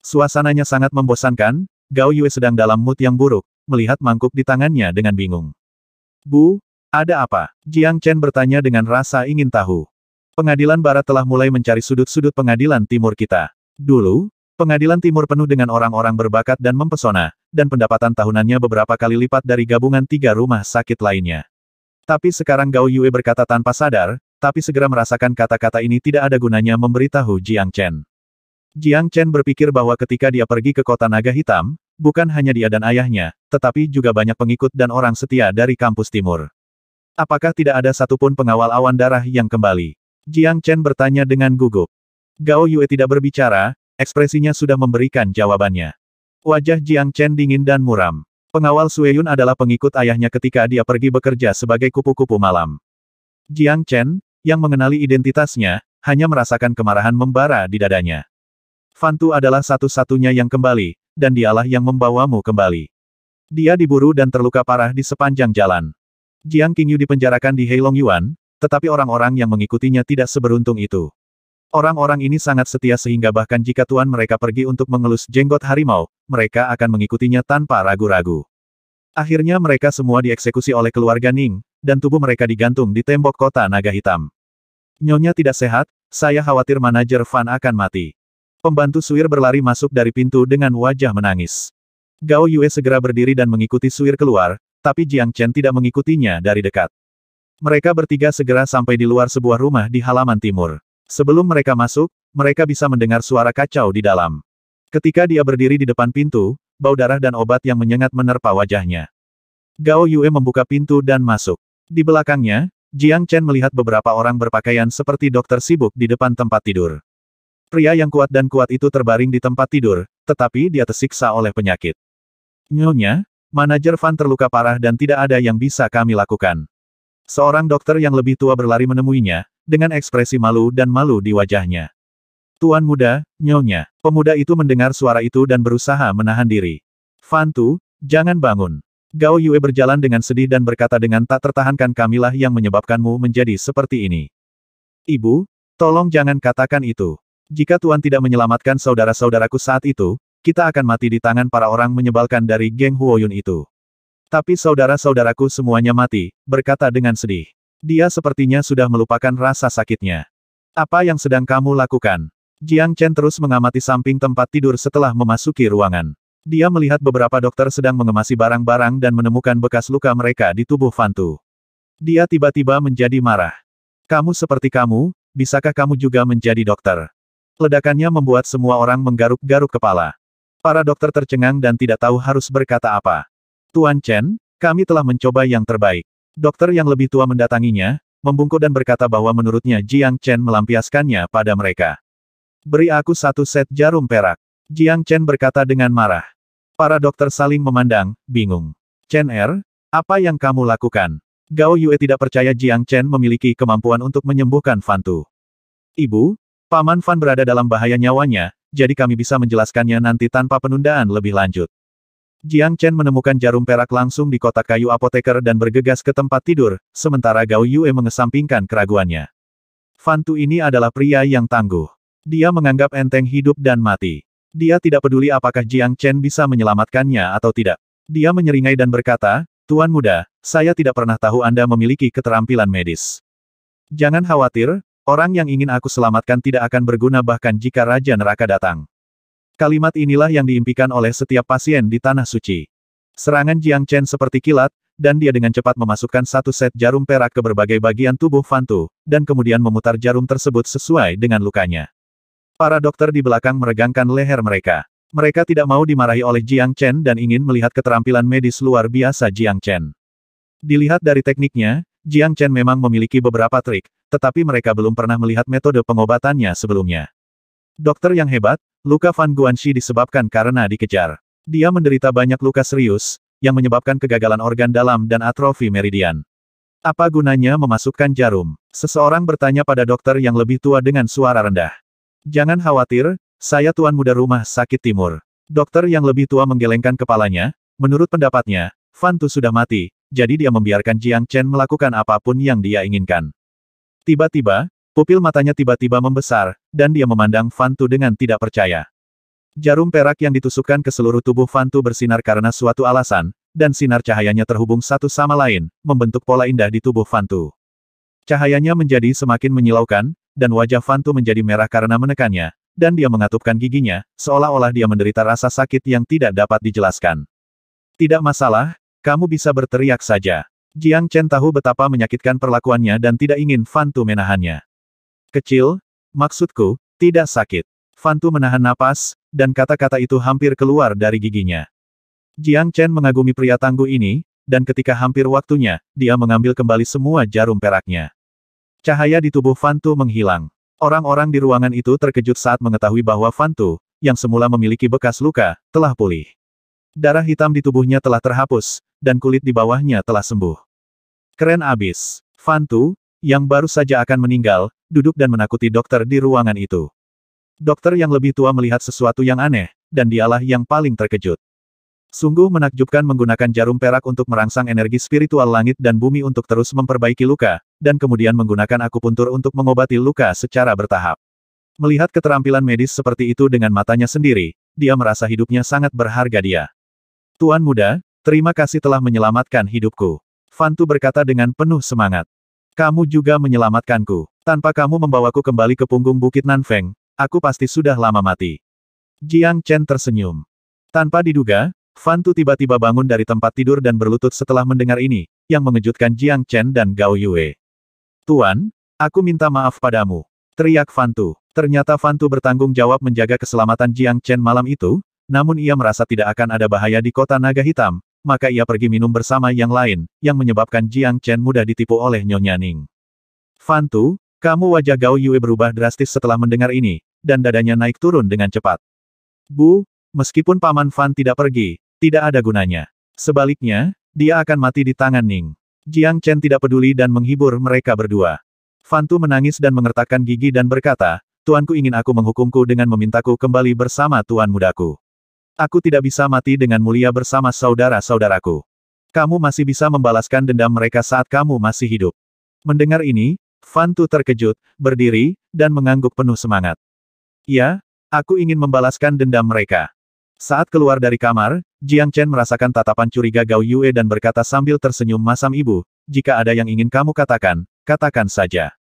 Suasananya sangat membosankan, Gao Yue sedang dalam mood yang buruk, melihat mangkuk di tangannya dengan bingung. Bu, ada apa? Jiang Chen bertanya dengan rasa ingin tahu. Pengadilan Barat telah mulai mencari sudut-sudut pengadilan timur kita. Dulu, pengadilan timur penuh dengan orang-orang berbakat dan mempesona, dan pendapatan tahunannya beberapa kali lipat dari gabungan 3 rumah sakit lainnya. Tapi sekarang Gao Yue berkata tanpa sadar, tapi segera merasakan kata-kata ini tidak ada gunanya memberitahu Jiang Chen. Jiang Chen berpikir bahwa ketika dia pergi ke kota naga hitam, bukan hanya dia dan ayahnya, tetapi juga banyak pengikut dan orang setia dari kampus timur. Apakah tidak ada satupun pengawal awan darah yang kembali? Jiang Chen bertanya dengan gugup. Gao Yue tidak berbicara, ekspresinya sudah memberikan jawabannya. Wajah Jiang Chen dingin dan muram. Pengawal Sueyun adalah pengikut ayahnya ketika dia pergi bekerja sebagai kupu-kupu malam. Jiang Chen, yang mengenali identitasnya, hanya merasakan kemarahan membara di dadanya. Fantu adalah satu-satunya yang kembali, dan dialah yang membawamu kembali. Dia diburu dan terluka parah di sepanjang jalan. Jiang Qingyu dipenjarakan di Heilong Yuan, tetapi orang-orang yang mengikutinya tidak seberuntung itu. Orang-orang ini sangat setia sehingga bahkan jika tuan mereka pergi untuk mengelus jenggot harimau, mereka akan mengikutinya tanpa ragu-ragu. Akhirnya mereka semua dieksekusi oleh keluarga Ning, dan tubuh mereka digantung di tembok kota naga hitam. Nyonya tidak sehat, saya khawatir manajer Fan akan mati. Pembantu Suir berlari masuk dari pintu dengan wajah menangis. Gao Yue segera berdiri dan mengikuti Suir keluar, tapi Jiang Chen tidak mengikutinya dari dekat. Mereka bertiga segera sampai di luar sebuah rumah di halaman timur. Sebelum mereka masuk, mereka bisa mendengar suara kacau di dalam. Ketika dia berdiri di depan pintu, bau darah dan obat yang menyengat menerpa wajahnya. Gao Yue membuka pintu dan masuk. Di belakangnya, Jiang Chen melihat beberapa orang berpakaian seperti dokter sibuk di depan tempat tidur. Pria yang kuat dan kuat itu terbaring di tempat tidur, tetapi dia tersiksa oleh penyakit. Nyonya, manajer Fan terluka parah dan tidak ada yang bisa kami lakukan. Seorang dokter yang lebih tua berlari menemuinya, dengan ekspresi malu dan malu di wajahnya. Tuan muda, Nyonya. Pemuda itu mendengar suara itu dan berusaha menahan diri. Fantu, jangan bangun. Gao Yue berjalan dengan sedih dan berkata dengan tak tertahankan, kamilah yang menyebabkanmu menjadi seperti ini. Ibu, tolong jangan katakan itu. Jika Tuan tidak menyelamatkan saudara-saudaraku saat itu, kita akan mati di tangan para orang menyebalkan dari geng Huoyun itu. Tapi saudara-saudaraku semuanya mati, berkata dengan sedih. Dia sepertinya sudah melupakan rasa sakitnya. Apa yang sedang kamu lakukan? Jiang Chen terus mengamati samping tempat tidur setelah memasuki ruangan. Dia melihat beberapa dokter sedang mengemasi barang-barang dan menemukan bekas luka mereka di tubuh Fantu. Dia tiba-tiba menjadi marah. Kamu seperti kamu, bisakah kamu juga menjadi dokter? Ledakannya membuat semua orang menggaruk-garuk kepala. Para dokter tercengang dan tidak tahu harus berkata apa. Tuan Chen, kami telah mencoba yang terbaik. Dokter yang lebih tua mendatanginya, membungkuk dan berkata bahwa menurutnya Jiang Chen melampiaskannya pada mereka. Beri aku satu set jarum perak. Jiang Chen berkata dengan marah. Para dokter saling memandang, bingung. Chen Er, apa yang kamu lakukan? Gao Yue tidak percaya Jiang Chen memiliki kemampuan untuk menyembuhkan Fan Tu. Ibu, Paman Fan berada dalam bahaya nyawanya, jadi kami bisa menjelaskannya nanti tanpa penundaan lebih lanjut. Jiang Chen menemukan jarum perak langsung di kotak kayu apoteker dan bergegas ke tempat tidur, sementara Gao Yue mengesampingkan keraguannya. Fan Tu ini adalah pria yang tangguh. Dia menganggap enteng hidup dan mati. Dia tidak peduli apakah Jiang Chen bisa menyelamatkannya atau tidak. Dia menyeringai dan berkata, Tuan muda, saya tidak pernah tahu Anda memiliki keterampilan medis. Jangan khawatir, orang yang ingin aku selamatkan tidak akan berguna bahkan jika Raja Neraka datang. Kalimat inilah yang diimpikan oleh setiap pasien di Tanah Suci. Serangan Jiang Chen seperti kilat, dan dia dengan cepat memasukkan satu set jarum perak ke berbagai bagian tubuh Fan Tu, dan kemudian memutar jarum tersebut sesuai dengan lukanya. Para dokter di belakang meregangkan leher mereka. Mereka tidak mau dimarahi oleh Jiang Chen dan ingin melihat keterampilan medis luar biasa Jiang Chen. Dilihat dari tekniknya, Jiang Chen memang memiliki beberapa trik, tetapi mereka belum pernah melihat metode pengobatannya sebelumnya. Dokter yang hebat, luka Fan Guanxi disebabkan karena dikejar. Dia menderita banyak luka serius, yang menyebabkan kegagalan organ dalam dan atrofi meridian. Apa gunanya memasukkan jarum? Seseorang bertanya pada dokter yang lebih tua dengan suara rendah. Jangan khawatir, saya tuan muda rumah sakit timur. Dokter yang lebih tua menggelengkan kepalanya, menurut pendapatnya, Fan Tu sudah mati, jadi dia membiarkan Jiang Chen melakukan apapun yang dia inginkan. Tiba-tiba, pupil matanya tiba-tiba membesar, dan dia memandang Fan Tu dengan tidak percaya. Jarum perak yang ditusukkan ke seluruh tubuh Fan Tu bersinar karena suatu alasan, dan sinar cahayanya terhubung satu sama lain, membentuk pola indah di tubuh Fan Tu. Cahayanya menjadi semakin menyilaukan, dan wajah Fan Tu menjadi merah karena menekannya, dan dia mengatupkan giginya, seolah-olah dia menderita rasa sakit yang tidak dapat dijelaskan. Tidak masalah, kamu bisa berteriak saja. Jiang Chen tahu betapa menyakitkan perlakuannya dan tidak ingin Fan Tu menahannya. Kecil, maksudku, tidak sakit. Fan Tu menahan napas, dan kata-kata itu hampir keluar dari giginya. Jiang Chen mengagumi pria tangguh ini, dan ketika hampir waktunya, dia mengambil kembali semua jarum peraknya. Cahaya di tubuh Fan Tu menghilang. Orang-orang di ruangan itu terkejut saat mengetahui bahwa Fan Tu, yang semula memiliki bekas luka, telah pulih. Darah hitam di tubuhnya telah terhapus, dan kulit di bawahnya telah sembuh. Keren abis. Fan Tu, yang baru saja akan meninggal, duduk dan menakuti dokter di ruangan itu. Dokter yang lebih tua melihat sesuatu yang aneh, dan dialah yang paling terkejut. Sungguh menakjubkan menggunakan jarum perak untuk merangsang energi spiritual langit dan bumi untuk terus memperbaiki luka, dan kemudian menggunakan akupuntur untuk mengobati luka secara bertahap. Melihat keterampilan medis seperti itu dengan matanya sendiri, dia merasa hidupnya sangat berharga dia. Tuan muda, terima kasih telah menyelamatkan hidupku. Fan Tu berkata dengan penuh semangat. Kamu juga menyelamatkanku. Tanpa kamu membawaku kembali ke punggung Bukit Nanfeng, aku pasti sudah lama mati. Jiang Chen tersenyum. Tanpa diduga, Fan Tu tiba-tiba bangun dari tempat tidur dan berlutut setelah mendengar ini, yang mengejutkan Jiang Chen dan Gao Yue. Tuan, aku minta maaf padamu. Teriak Fan Tu. Ternyata Fan Tu bertanggung jawab menjaga keselamatan Jiang Chen malam itu, namun ia merasa tidak akan ada bahaya di kota naga hitam, maka ia pergi minum bersama yang lain, yang menyebabkan Jiang Chen mudah ditipu oleh Nyonya Ning. Fan Tu, kamu wajah Gao Yue berubah drastis setelah mendengar ini, dan dadanya naik turun dengan cepat. Bu, meskipun Paman Fan tidak pergi, tidak ada gunanya. Sebaliknya, dia akan mati di tangan Ning. Jiang Chen tidak peduli dan menghibur mereka berdua. Fan Tu menangis dan mengertakkan gigi dan berkata, Tuanku ingin aku menghukumku dengan memintaku kembali bersama Tuan mudaku. Aku tidak bisa mati dengan mulia bersama saudara-saudaraku. Kamu masih bisa membalaskan dendam mereka saat kamu masih hidup. Mendengar ini, Fan Tu terkejut, berdiri, dan mengangguk penuh semangat. Ya, aku ingin membalaskan dendam mereka. Saat keluar dari kamar, Jiang Chen merasakan tatapan curiga Gao Yue dan berkata sambil tersenyum masam ibu, jika ada yang ingin kamu katakan, katakan saja.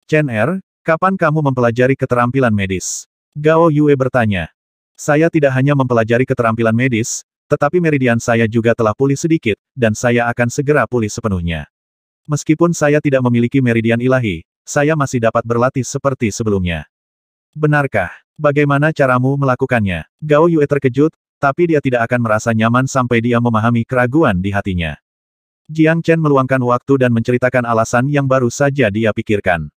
Chen Er, kapan kamu mempelajari keterampilan medis? Gao Yue bertanya. Saya tidak hanya mempelajari keterampilan medis, tetapi meridian saya juga telah pulih sedikit, dan saya akan segera pulih sepenuhnya. Meskipun saya tidak memiliki meridian ilahi, saya masih dapat berlatih seperti sebelumnya. Benarkah? Bagaimana caramu melakukannya? Gao Yue terkejut, tapi dia tidak akan merasa nyaman sampai dia memahami keraguan di hatinya. Jiang Chen meluangkan waktu dan menceritakan alasan yang baru saja dia pikirkan.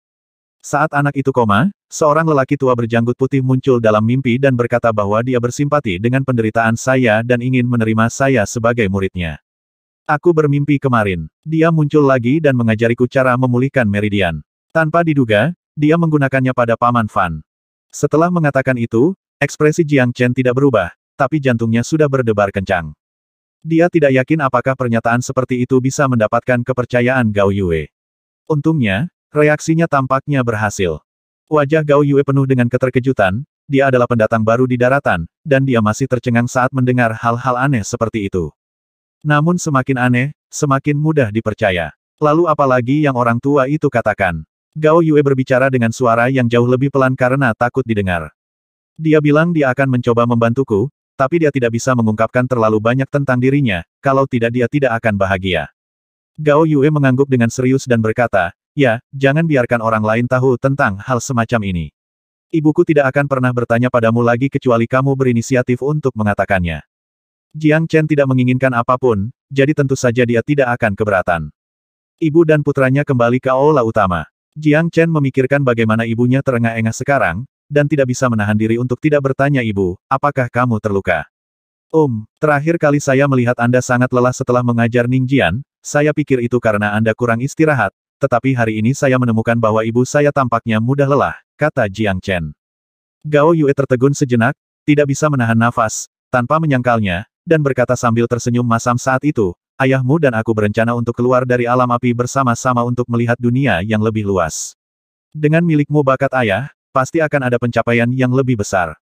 Saat anak itu koma, seorang lelaki tua berjanggut putih muncul dalam mimpi dan berkata bahwa dia bersimpati dengan penderitaan saya dan ingin menerima saya sebagai muridnya. Aku bermimpi kemarin. Dia muncul lagi dan mengajariku cara memulihkan meridian. Tanpa diduga, dia menggunakannya pada Paman Fan. Setelah mengatakan itu, ekspresi Jiang Chen tidak berubah, tapi jantungnya sudah berdebar kencang. Dia tidak yakin apakah pernyataan seperti itu bisa mendapatkan kepercayaan Gao Yue. Untungnya, reaksinya tampaknya berhasil. Wajah Gao Yue penuh dengan keterkejutan, dia adalah pendatang baru di daratan, dan dia masih tercengang saat mendengar hal-hal aneh seperti itu. Namun semakin aneh, semakin mudah dipercaya. Lalu apalagi yang orang tua itu katakan? Gao Yue berbicara dengan suara yang jauh lebih pelan karena takut didengar. Dia bilang dia akan mencoba membantuku, tapi dia tidak bisa mengungkapkan terlalu banyak tentang dirinya, kalau tidak dia tidak akan bahagia. Gao Yue mengangguk dengan serius dan berkata, ya, jangan biarkan orang lain tahu tentang hal semacam ini. Ibuku tidak akan pernah bertanya padamu lagi kecuali kamu berinisiatif untuk mengatakannya. Jiang Chen tidak menginginkan apapun, jadi tentu saja dia tidak akan keberatan. Ibu dan putranya kembali ke aula utama. Jiang Chen memikirkan bagaimana ibunya terengah-engah sekarang, dan tidak bisa menahan diri untuk tidak bertanya ibu, apakah kamu terluka? Terakhir kali saya melihat Anda sangat lelah setelah mengajar Ningjian, saya pikir itu karena Anda kurang istirahat, tetapi hari ini saya menemukan bahwa ibu saya tampaknya mudah lelah, kata Jiang Chen. Gao Yue tertegun sejenak, tidak bisa menahan nafas, tanpa menyangkalnya, dan berkata sambil tersenyum masam saat itu, ayahmu dan aku berencana untuk keluar dari alam api bersama-sama untuk melihat dunia yang lebih luas. Dengan milikmu bakat ayah, pasti akan ada pencapaian yang lebih besar.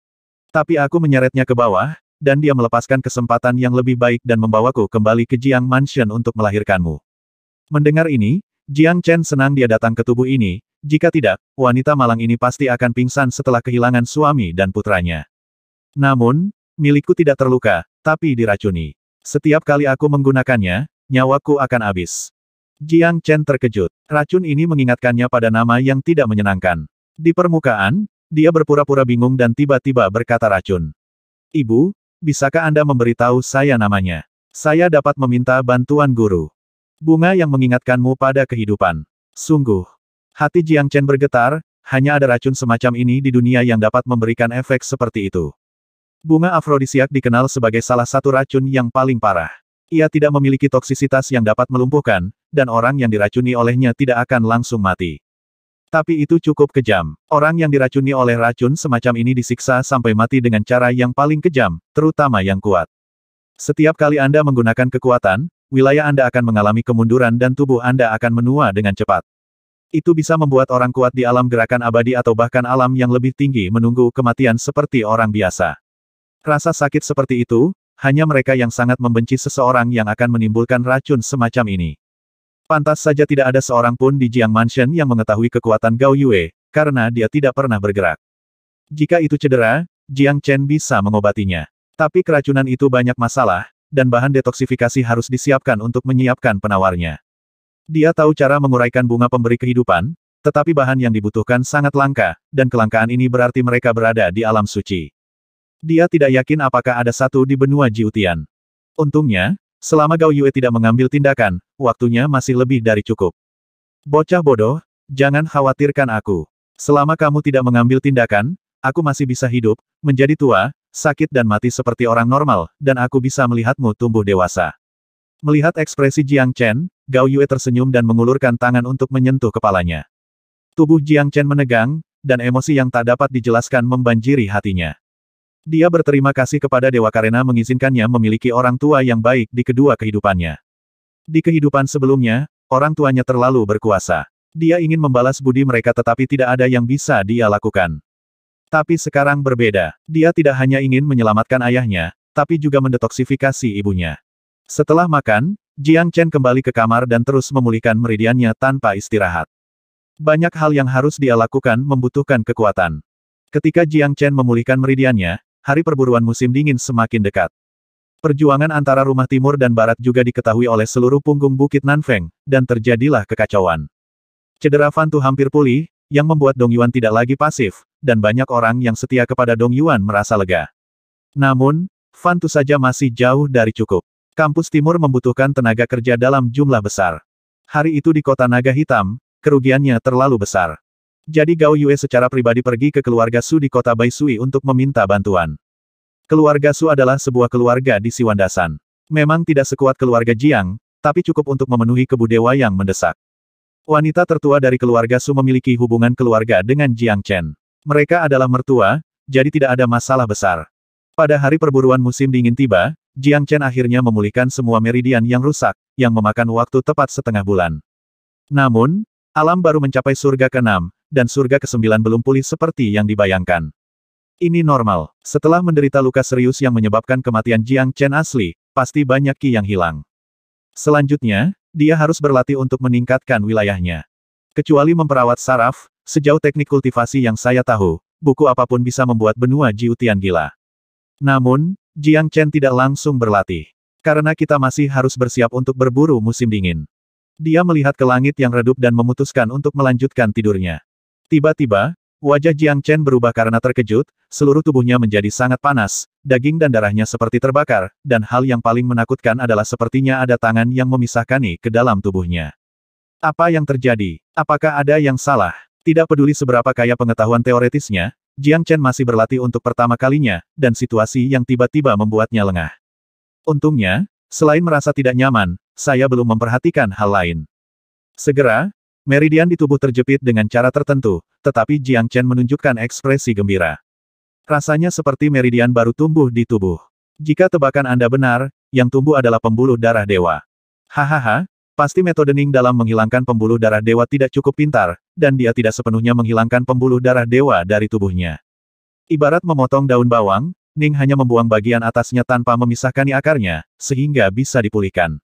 Tapi aku menyeretnya ke bawah, dan dia melepaskan kesempatan yang lebih baik dan membawaku kembali ke Jiang Mansion untuk melahirkanmu. Mendengar ini, Jiang Chen senang dia datang ke tubuh ini, jika tidak, wanita malang ini pasti akan pingsan setelah kehilangan suami dan putranya. Namun, milikku tidak terluka, tapi diracuni. Setiap kali aku menggunakannya, nyawaku akan habis. Jiang Chen terkejut. Racun ini mengingatkannya pada nama yang tidak menyenangkan. Di permukaan, dia berpura-pura bingung dan tiba-tiba berkata racun. Ibu, bisakah Anda memberitahu saya namanya? Saya dapat meminta bantuan guru. Bunga yang mengingatkanmu pada kehidupan. Sungguh. Hati Jiang Chen bergetar, hanya ada racun semacam ini di dunia yang dapat memberikan efek seperti itu. Bunga afrodisiak dikenal sebagai salah satu racun yang paling parah. Ia tidak memiliki toksisitas yang dapat melumpuhkan, dan orang yang diracuni olehnya tidak akan langsung mati. Tapi itu cukup kejam. Orang yang diracuni oleh racun semacam ini disiksa sampai mati dengan cara yang paling kejam, terutama yang kuat. Setiap kali Anda menggunakan kekuatan, wilayah Anda akan mengalami kemunduran dan tubuh Anda akan menua dengan cepat. Itu bisa membuat orang kuat di alam gerakan abadi atau bahkan alam yang lebih tinggi menunggu kematian seperti orang biasa. Rasa sakit seperti itu, hanya mereka yang sangat membenci seseorang yang akan menimbulkan racun semacam ini. Pantas saja tidak ada seorang pun di Jiang Mansion yang mengetahui kekuatan Gao Yue, karena dia tidak pernah bergerak. Jika itu cedera, Jiang Chen bisa mengobatinya. Tapi keracunan itu banyak masalah, dan bahan detoksifikasi harus disiapkan untuk menyiapkan penawarnya. Dia tahu cara menguraikan bunga pemberi kehidupan, tetapi bahan yang dibutuhkan sangat langka, dan kelangkaan ini berarti mereka berada di alam suci. Dia tidak yakin apakah ada satu di benua Jiutian. Untungnya, selama Gao Yue tidak mengambil tindakan, waktunya masih lebih dari cukup. Bocah bodoh, jangan khawatirkan aku. Selama kamu tidak mengambil tindakan, aku masih bisa hidup, menjadi tua, sakit dan mati seperti orang normal, dan aku bisa melihatmu tumbuh dewasa. Melihat ekspresi Jiang Chen, Gao Yue tersenyum dan mengulurkan tangan untuk menyentuh kepalanya. Tubuh Jiang Chen menegang, dan emosi yang tak dapat dijelaskan membanjiri hatinya. Dia berterima kasih kepada Dewa karena mengizinkannya memiliki orang tua yang baik di kedua kehidupannya. Di kehidupan sebelumnya, orang tuanya terlalu berkuasa. Dia ingin membalas budi mereka tetapi tidak ada yang bisa dia lakukan. Tapi sekarang berbeda. Dia tidak hanya ingin menyelamatkan ayahnya, tapi juga mendetoksifikasi ibunya. Setelah makan, Jiang Chen kembali ke kamar dan terus memulihkan meridiannya tanpa istirahat. Banyak hal yang harus dia lakukan membutuhkan kekuatan. Ketika Jiang Chen memulihkan meridiannya, hari perburuan musim dingin semakin dekat. Perjuangan antara rumah timur dan barat juga diketahui oleh seluruh punggung Bukit Nanfeng, dan terjadilah kekacauan. Cedera Fan Tu hampir pulih, yang membuat Dong Yuan tidak lagi pasif, dan banyak orang yang setia kepada Dong Yuan merasa lega. Namun, Fan Tu saja masih jauh dari cukup. Kampus Timur membutuhkan tenaga kerja dalam jumlah besar. Hari itu di kota Naga Hitam, kerugiannya terlalu besar. Jadi Gao Yue secara pribadi pergi ke keluarga Su di kota Baisui untuk meminta bantuan. Keluarga Su adalah sebuah keluarga di Siwandasan. Memang tidak sekuat keluarga Jiang, tapi cukup untuk memenuhi kebutuhan dewa yang mendesak. Wanita tertua dari keluarga Su memiliki hubungan keluarga dengan Jiang Chen. Mereka adalah mertua, jadi tidak ada masalah besar. Pada hari perburuan musim dingin tiba, Jiang Chen akhirnya memulihkan semua meridian yang rusak, yang memakan waktu tepat setengah bulan. Namun, alam baru mencapai surga ke-6, dan surga ke-9 belum pulih seperti yang dibayangkan. Ini normal. Setelah menderita luka serius yang menyebabkan kematian Jiang Chen asli, pasti banyak ki yang hilang. Selanjutnya, dia harus berlatih untuk meningkatkan wilayahnya. Kecuali memperawat saraf, sejauh teknik kultivasi yang saya tahu, buku apapun bisa membuat benua Jiutian gila. Namun, Jiang Chen tidak langsung berlatih. Karena kita masih harus bersiap untuk berburu musim dingin. Dia melihat ke langit yang redup dan memutuskan untuk melanjutkan tidurnya. Tiba-tiba, wajah Jiang Chen berubah karena terkejut, seluruh tubuhnya menjadi sangat panas, daging dan darahnya seperti terbakar, dan hal yang paling menakutkan adalah sepertinya ada tangan yang memisahkannya ke dalam tubuhnya. Apa yang terjadi? Apakah ada yang salah? Tidak peduli seberapa kaya pengetahuan teoretisnya, Jiang Chen masih berlatih untuk pertama kalinya, dan situasi yang tiba-tiba membuatnya lengah. Untungnya, selain merasa tidak nyaman, saya belum memperhatikan hal lain. Segera, meridian di tubuh terjepit dengan cara tertentu, tetapi Jiang Chen menunjukkan ekspresi gembira. Rasanya seperti meridian baru tumbuh di tubuh. Jika tebakan Anda benar, yang tumbuh adalah pembuluh darah dewa. Hahaha, pasti metode Ning dalam menghilangkan pembuluh darah dewa tidak cukup pintar, dan dia tidak sepenuhnya menghilangkan pembuluh darah dewa dari tubuhnya. Ibarat memotong daun bawang, Ning hanya membuang bagian atasnya tanpa memisahkan akarnya, sehingga bisa dipulihkan.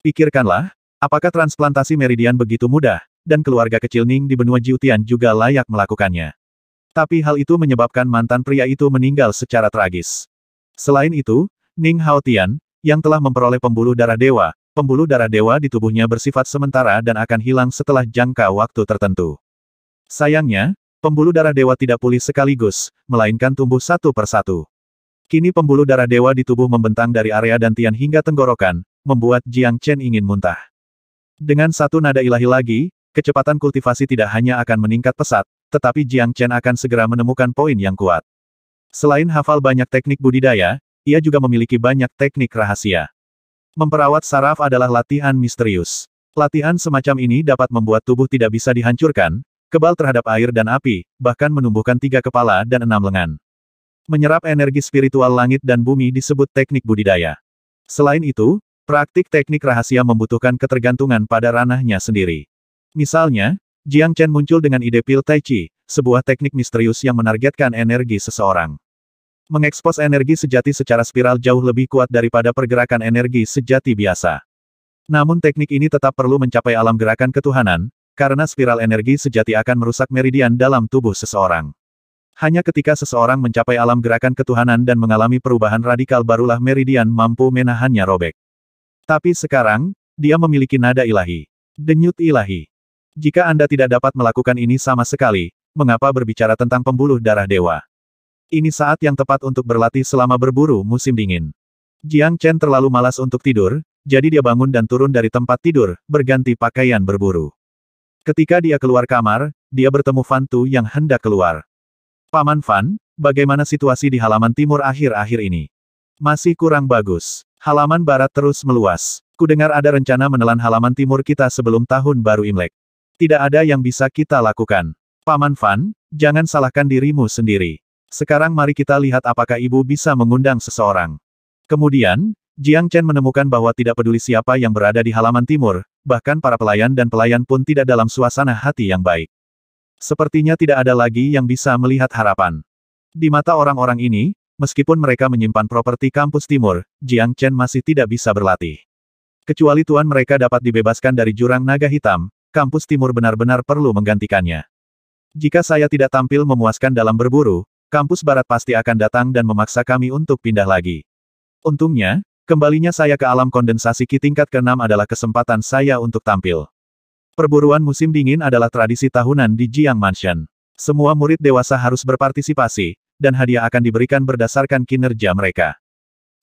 Pikirkanlah, apakah transplantasi meridian begitu mudah, dan keluarga kecil Ning di benua Jiutian juga layak melakukannya. Tapi hal itu menyebabkan mantan pria itu meninggal secara tragis. Selain itu, Ning Haotian, yang telah memperoleh pembuluh darah dewa di tubuhnya bersifat sementara dan akan hilang setelah jangka waktu tertentu. Sayangnya, pembuluh darah dewa tidak pulih sekaligus, melainkan tumbuh satu persatu. Kini pembuluh darah dewa di tubuh membentang dari area dantian hingga tenggorokan, membuat Jiang Chen ingin muntah. Dengan satu nada ilahi lagi, kecepatan kultivasi tidak hanya akan meningkat pesat, tetapi Jiang Chen akan segera menemukan poin yang kuat. Selain hafal banyak teknik budidaya, ia juga memiliki banyak teknik rahasia. Memperawat saraf adalah latihan misterius. Latihan semacam ini dapat membuat tubuh tidak bisa dihancurkan, kebal terhadap air dan api, bahkan menumbuhkan 3 kepala dan 6 lengan. Menyerap energi spiritual langit dan bumi disebut teknik budidaya. Selain itu, praktik teknik rahasia membutuhkan ketergantungan pada ranahnya sendiri. Misalnya, Jiang Chen muncul dengan ide pil Tai Chi, sebuah teknik misterius yang menargetkan energi seseorang. Mengekspos energi sejati secara spiral jauh lebih kuat daripada pergerakan energi sejati biasa. Namun teknik ini tetap perlu mencapai alam gerakan ketuhanan, karena spiral energi sejati akan merusak meridian dalam tubuh seseorang. Hanya ketika seseorang mencapai alam gerakan ketuhanan dan mengalami perubahan radikal barulah meridian mampu menahannya robek. Tapi sekarang, dia memiliki nada ilahi. Denyut ilahi. Jika Anda tidak dapat melakukan ini sama sekali, mengapa berbicara tentang pembuluh darah dewa? Ini saat yang tepat untuk berlatih selama berburu musim dingin. Jiang Chen terlalu malas untuk tidur, jadi dia bangun dan turun dari tempat tidur, berganti pakaian berburu. Ketika dia keluar kamar, dia bertemu Fan Tu yang hendak keluar. Paman Fan, bagaimana situasi di halaman timur akhir-akhir ini? Masih kurang bagus. Halaman barat terus meluas. Kudengar ada rencana menelan halaman timur kita sebelum tahun baru Imlek. Tidak ada yang bisa kita lakukan. Paman Fan, jangan salahkan dirimu sendiri. Sekarang mari kita lihat apakah ibu bisa mengundang seseorang. Kemudian, Jiang Chen menemukan bahwa tidak peduli siapa yang berada di halaman timur, bahkan para pelayan dan pelayan pun tidak dalam suasana hati yang baik. Sepertinya tidak ada lagi yang bisa melihat harapan. Di mata orang-orang ini, meskipun mereka menyimpan properti kampus timur, Jiang Chen masih tidak bisa berlatih. Kecuali tuan mereka dapat dibebaskan dari jurang naga hitam, kampus timur benar-benar perlu menggantikannya. Jika saya tidak tampil memuaskan dalam berburu, kampus barat pasti akan datang dan memaksa kami untuk pindah lagi. Untungnya, kembalinya saya ke alam kondensasi Ki tingkat ke-6 adalah kesempatan saya untuk tampil. Perburuan musim dingin adalah tradisi tahunan di Jiang Mansion. Semua murid dewasa harus berpartisipasi, dan hadiah akan diberikan berdasarkan kinerja mereka.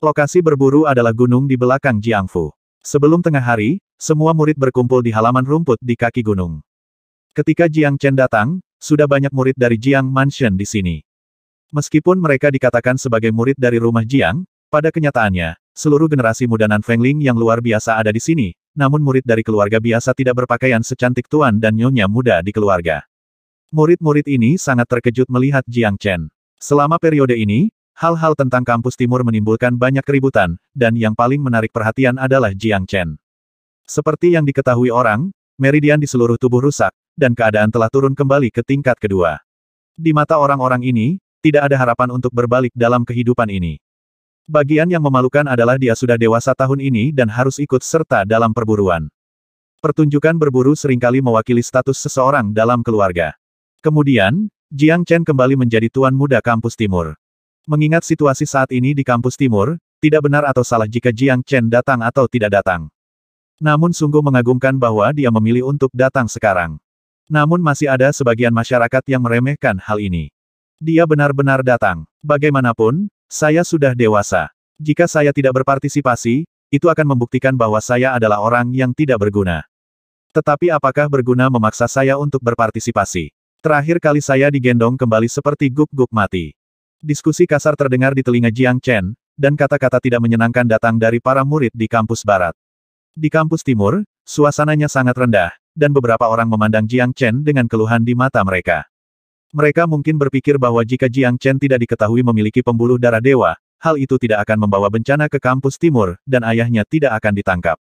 Lokasi berburu adalah gunung di belakang Jiangfu. Sebelum tengah hari, semua murid berkumpul di halaman rumput di kaki gunung. Ketika Jiang Chen datang, sudah banyak murid dari Jiang Mansion di sini. Meskipun mereka dikatakan sebagai murid dari rumah Jiang, pada kenyataannya, seluruh generasi muda Nan Fengling yang luar biasa ada di sini, namun murid dari keluarga biasa tidak berpakaian secantik tuan dan nyonya muda di keluarga. Murid-murid ini sangat terkejut melihat Jiang Chen. Selama periode ini, hal-hal tentang kampus timur menimbulkan banyak keributan, dan yang paling menarik perhatian adalah Jiang Chen. Seperti yang diketahui orang, meridian di seluruh tubuh rusak, dan keadaan telah turun kembali ke tingkat kedua. Di mata orang-orang ini, tidak ada harapan untuk berbalik dalam kehidupan ini. Bagian yang memalukan adalah dia sudah dewasa tahun ini dan harus ikut serta dalam perburuan. Pertunjukan berburu seringkali mewakili status seseorang dalam keluarga. Kemudian, Jiang Chen kembali menjadi tuan muda kampus timur. Mengingat situasi saat ini di kampus timur, tidak benar atau salah jika Jiang Chen datang atau tidak datang. Namun sungguh mengagumkan bahwa dia memilih untuk datang sekarang. Namun masih ada sebagian masyarakat yang meremehkan hal ini. Dia benar-benar datang. Bagaimanapun, saya sudah dewasa. Jika saya tidak berpartisipasi, itu akan membuktikan bahwa saya adalah orang yang tidak berguna. Tetapi apakah berguna memaksa saya untuk berpartisipasi? Terakhir kali saya digendong kembali seperti guk-guk mati. Diskusi kasar terdengar di telinga Jiang Chen, dan kata-kata tidak menyenangkan datang dari para murid di kampus barat. Di kampus timur, suasananya sangat rendah, dan beberapa orang memandang Jiang Chen dengan keluhan di mata mereka. Mereka mungkin berpikir bahwa jika Jiang Chen tidak diketahui memiliki pembuluh darah dewa, hal itu tidak akan membawa bencana ke kampus timur, dan ayahnya tidak akan ditangkap.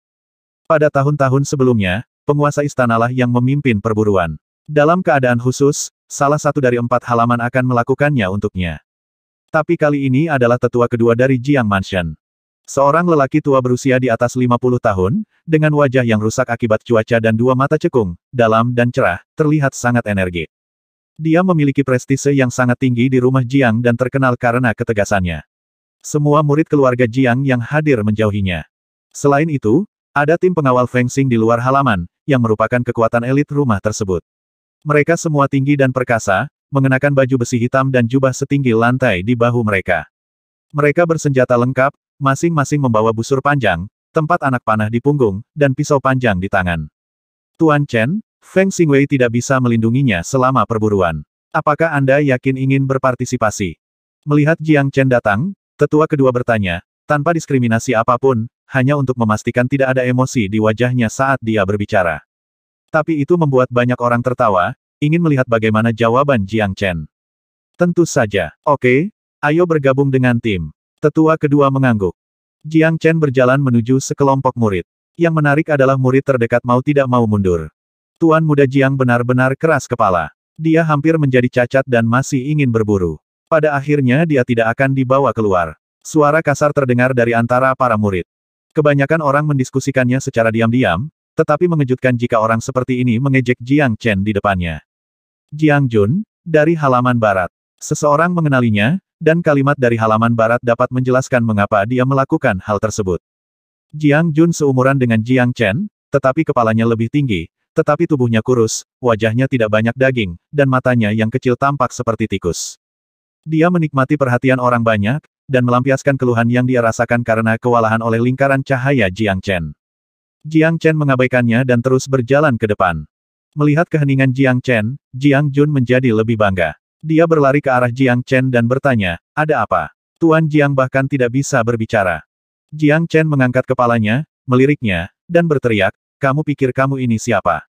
Pada tahun-tahun sebelumnya, penguasa istanalah yang memimpin perburuan. Dalam keadaan khusus, salah satu dari 4 halaman akan melakukannya untuknya. Tapi kali ini adalah tetua kedua dari Jiang Mansion. Seorang lelaki tua berusia di atas 50 tahun, dengan wajah yang rusak akibat cuaca dan 2 mata cekung, dalam dan cerah, terlihat sangat energik. Dia memiliki prestise yang sangat tinggi di rumah Jiang dan terkenal karena ketegasannya. Semua murid keluarga Jiang yang hadir menjauhinya. Selain itu, ada tim pengawal fencing di luar halaman, yang merupakan kekuatan elit rumah tersebut. Mereka semua tinggi dan perkasa, mengenakan baju besi hitam dan jubah setinggi lantai di bahu mereka. Mereka bersenjata lengkap, masing-masing membawa busur panjang, tempat anak panah di punggung, dan pisau panjang di tangan. Tuan Chen, Feng Xingwei tidak bisa melindunginya selama perburuan. Apakah Anda yakin ingin berpartisipasi? Melihat Jiang Chen datang, tetua kedua bertanya, tanpa diskriminasi apapun, hanya untuk memastikan tidak ada emosi di wajahnya saat dia berbicara. Tapi itu membuat banyak orang tertawa, ingin melihat bagaimana jawaban Jiang Chen. Tentu saja. Oke, ayo bergabung dengan tim. Tetua kedua mengangguk. Jiang Chen berjalan menuju sekelompok murid. Yang menarik adalah murid terdekat mau tidak mau mundur. Tuan muda Jiang benar-benar keras kepala. Dia hampir menjadi cacat dan masih ingin berburu. Pada akhirnya dia tidak akan dibawa keluar. Suara kasar terdengar dari antara para murid. Kebanyakan orang mendiskusikannya secara diam-diam, tetapi mengejutkan jika orang seperti ini mengejek Jiang Chen di depannya. Jiang Jun, dari halaman barat. Seseorang mengenalinya, dan kalimat dari halaman barat dapat menjelaskan mengapa dia melakukan hal tersebut. Jiang Jun seumuran dengan Jiang Chen, tetapi kepalanya lebih tinggi, tetapi tubuhnya kurus, wajahnya tidak banyak daging, dan matanya yang kecil tampak seperti tikus. Dia menikmati perhatian orang banyak, dan melampiaskan keluhan yang dia rasakan karena kewalahan oleh lingkaran cahaya Jiang Chen. Jiang Chen mengabaikannya dan terus berjalan ke depan. Melihat keheningan Jiang Chen, Jiang Jun menjadi lebih bangga. Dia berlari ke arah Jiang Chen dan bertanya, ada apa? Tuan Jiang bahkan tidak bisa berbicara. Jiang Chen mengangkat kepalanya, meliriknya, dan berteriak, kamu pikir kamu ini siapa?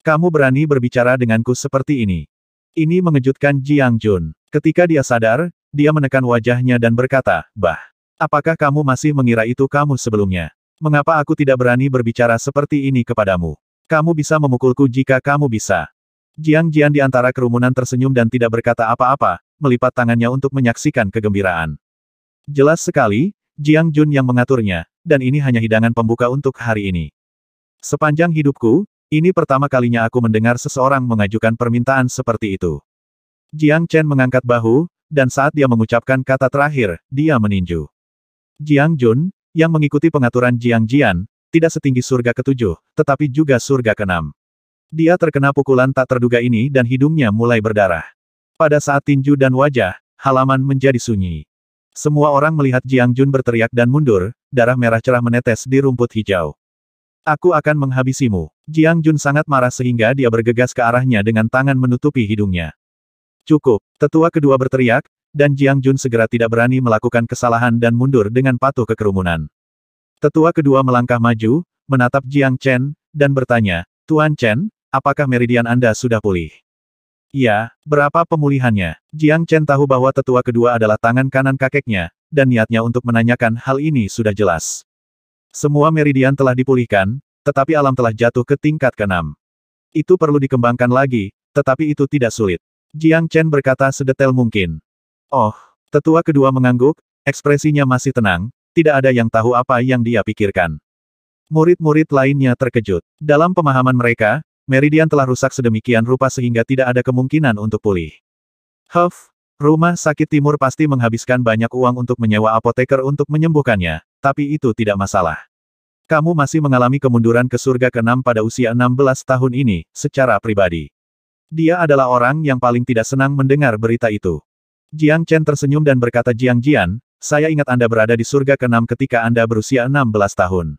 Kamu berani berbicara denganku seperti ini? Ini mengejutkan Jiang Jun. Ketika dia sadar, dia menekan wajahnya dan berkata, bah, apakah kamu masih mengira itu kamu sebelumnya? Mengapa aku tidak berani berbicara seperti ini kepadamu? Kamu bisa memukulku jika kamu bisa. Jiang Jian di antara kerumunan tersenyum dan tidak berkata apa-apa, melipat tangannya untuk menyaksikan kegembiraan. Jelas sekali, Jiang Jun yang mengaturnya, dan ini hanya hidangan pembuka untuk hari ini. Sepanjang hidupku, ini pertama kalinya aku mendengar seseorang mengajukan permintaan seperti itu. Jiang Chen mengangkat bahu, dan saat dia mengucapkan kata terakhir, dia meninju. Jiang Jun, yang mengikuti pengaturan Jiang Jian, tidak setinggi surga ke-7, tetapi juga surga ke-6. Dia terkena pukulan tak terduga ini dan hidungnya mulai berdarah. Pada saat tinju dan wajah, halaman menjadi sunyi. Semua orang melihat Jiang Jun berteriak dan mundur, darah merah cerah menetes di rumput hijau. Aku akan menghabisimu. Jiang Jun sangat marah sehingga dia bergegas ke arahnya dengan tangan menutupi hidungnya. Cukup, tetua kedua berteriak, dan Jiang Jun segera tidak berani melakukan kesalahan dan mundur dengan patuh ke kerumunan. Tetua kedua melangkah maju, menatap Jiang Chen, dan bertanya, Tuan Chen, apakah meridian Anda sudah pulih? Iya, berapa pemulihannya? Jiang Chen tahu bahwa tetua kedua adalah tangan kanan kakeknya, dan niatnya untuk menanyakan hal ini sudah jelas. Semua meridian telah dipulihkan, tetapi alam telah jatuh ke tingkat ke-6. Itu perlu dikembangkan lagi, tetapi itu tidak sulit. Jiang Chen berkata sedetail mungkin. Oh, tetua kedua mengangguk, ekspresinya masih tenang, tidak ada yang tahu apa yang dia pikirkan. Murid-murid lainnya terkejut. Dalam pemahaman mereka, meridian telah rusak sedemikian rupa sehingga tidak ada kemungkinan untuk pulih. Rumah sakit timur pasti menghabiskan banyak uang untuk menyewa apoteker untuk menyembuhkannya, tapi itu tidak masalah. Kamu masih mengalami kemunduran ke surga ke-6 pada usia 16 tahun ini, secara pribadi. Dia adalah orang yang paling tidak senang mendengar berita itu. Jiang Chen tersenyum dan berkata Jiang Jian, saya ingat Anda berada di surga ke-6 ketika Anda berusia 16 tahun.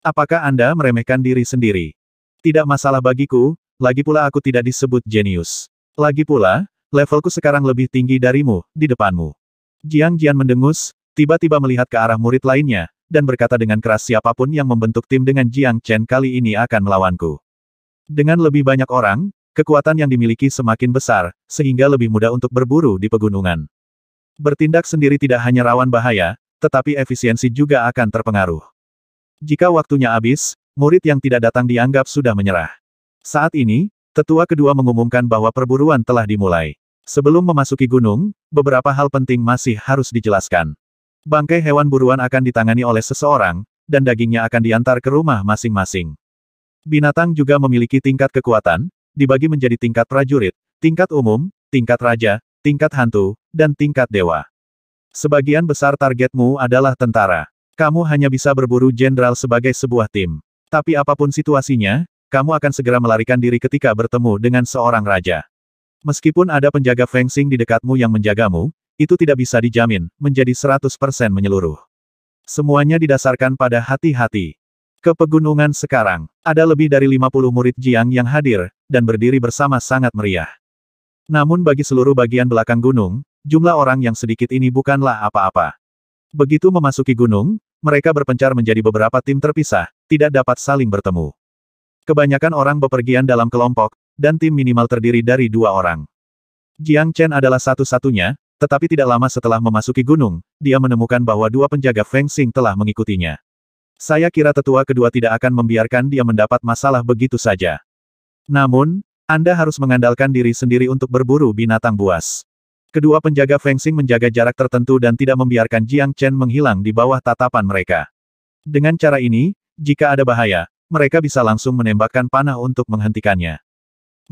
Apakah Anda meremehkan diri sendiri? Tidak masalah bagiku, lagi pula aku tidak disebut jenius. Lagi pula, levelku sekarang lebih tinggi darimu, di depanmu. Jiang Jian mendengus, tiba-tiba melihat ke arah murid lainnya, dan berkata dengan keras siapapun yang membentuk tim dengan Jiang Chen kali ini akan melawanku. Dengan lebih banyak orang, kekuatan yang dimiliki semakin besar, sehingga lebih mudah untuk berburu di pegunungan. Bertindak sendiri tidak hanya rawan bahaya, tetapi efisiensi juga akan terpengaruh. Jika waktunya habis, murid yang tidak datang dianggap sudah menyerah. Saat ini, tetua kedua mengumumkan bahwa perburuan telah dimulai. Sebelum memasuki gunung, beberapa hal penting masih harus dijelaskan. Bangkai hewan buruan akan ditangani oleh seseorang, dan dagingnya akan diantar ke rumah masing-masing. Binatang juga memiliki tingkat kekuatan, dibagi menjadi tingkat prajurit, tingkat umum, tingkat raja, tingkat hantu, dan tingkat dewa. Sebagian besar targetmu adalah tentara. Kamu hanya bisa berburu jenderal sebagai sebuah tim. Tapi apapun situasinya, kamu akan segera melarikan diri ketika bertemu dengan seorang raja. Meskipun ada penjaga fencing di dekatmu yang menjagamu, itu tidak bisa dijamin, menjadi 100% menyeluruh. Semuanya didasarkan pada hati-hati. Ke pegunungan sekarang, ada lebih dari 50 murid Jiang yang hadir, dan berdiri bersama sangat meriah. Namun bagi seluruh bagian belakang gunung, jumlah orang yang sedikit ini bukanlah apa-apa. Begitu memasuki gunung, mereka berpencar menjadi beberapa tim terpisah, tidak dapat saling bertemu. Kebanyakan orang bepergian dalam kelompok, dan tim minimal terdiri dari 2 orang. Jiang Chen adalah satu-satunya, tetapi tidak lama setelah memasuki gunung, dia menemukan bahwa 2 penjaga fencing telah mengikutinya. Saya kira tetua kedua tidak akan membiarkan dia mendapat masalah begitu saja. Namun, Anda harus mengandalkan diri sendiri untuk berburu binatang buas. Kedua penjaga fencing menjaga jarak tertentu dan tidak membiarkan Jiang Chen menghilang di bawah tatapan mereka. Dengan cara ini, jika ada bahaya, mereka bisa langsung menembakkan panah untuk menghentikannya.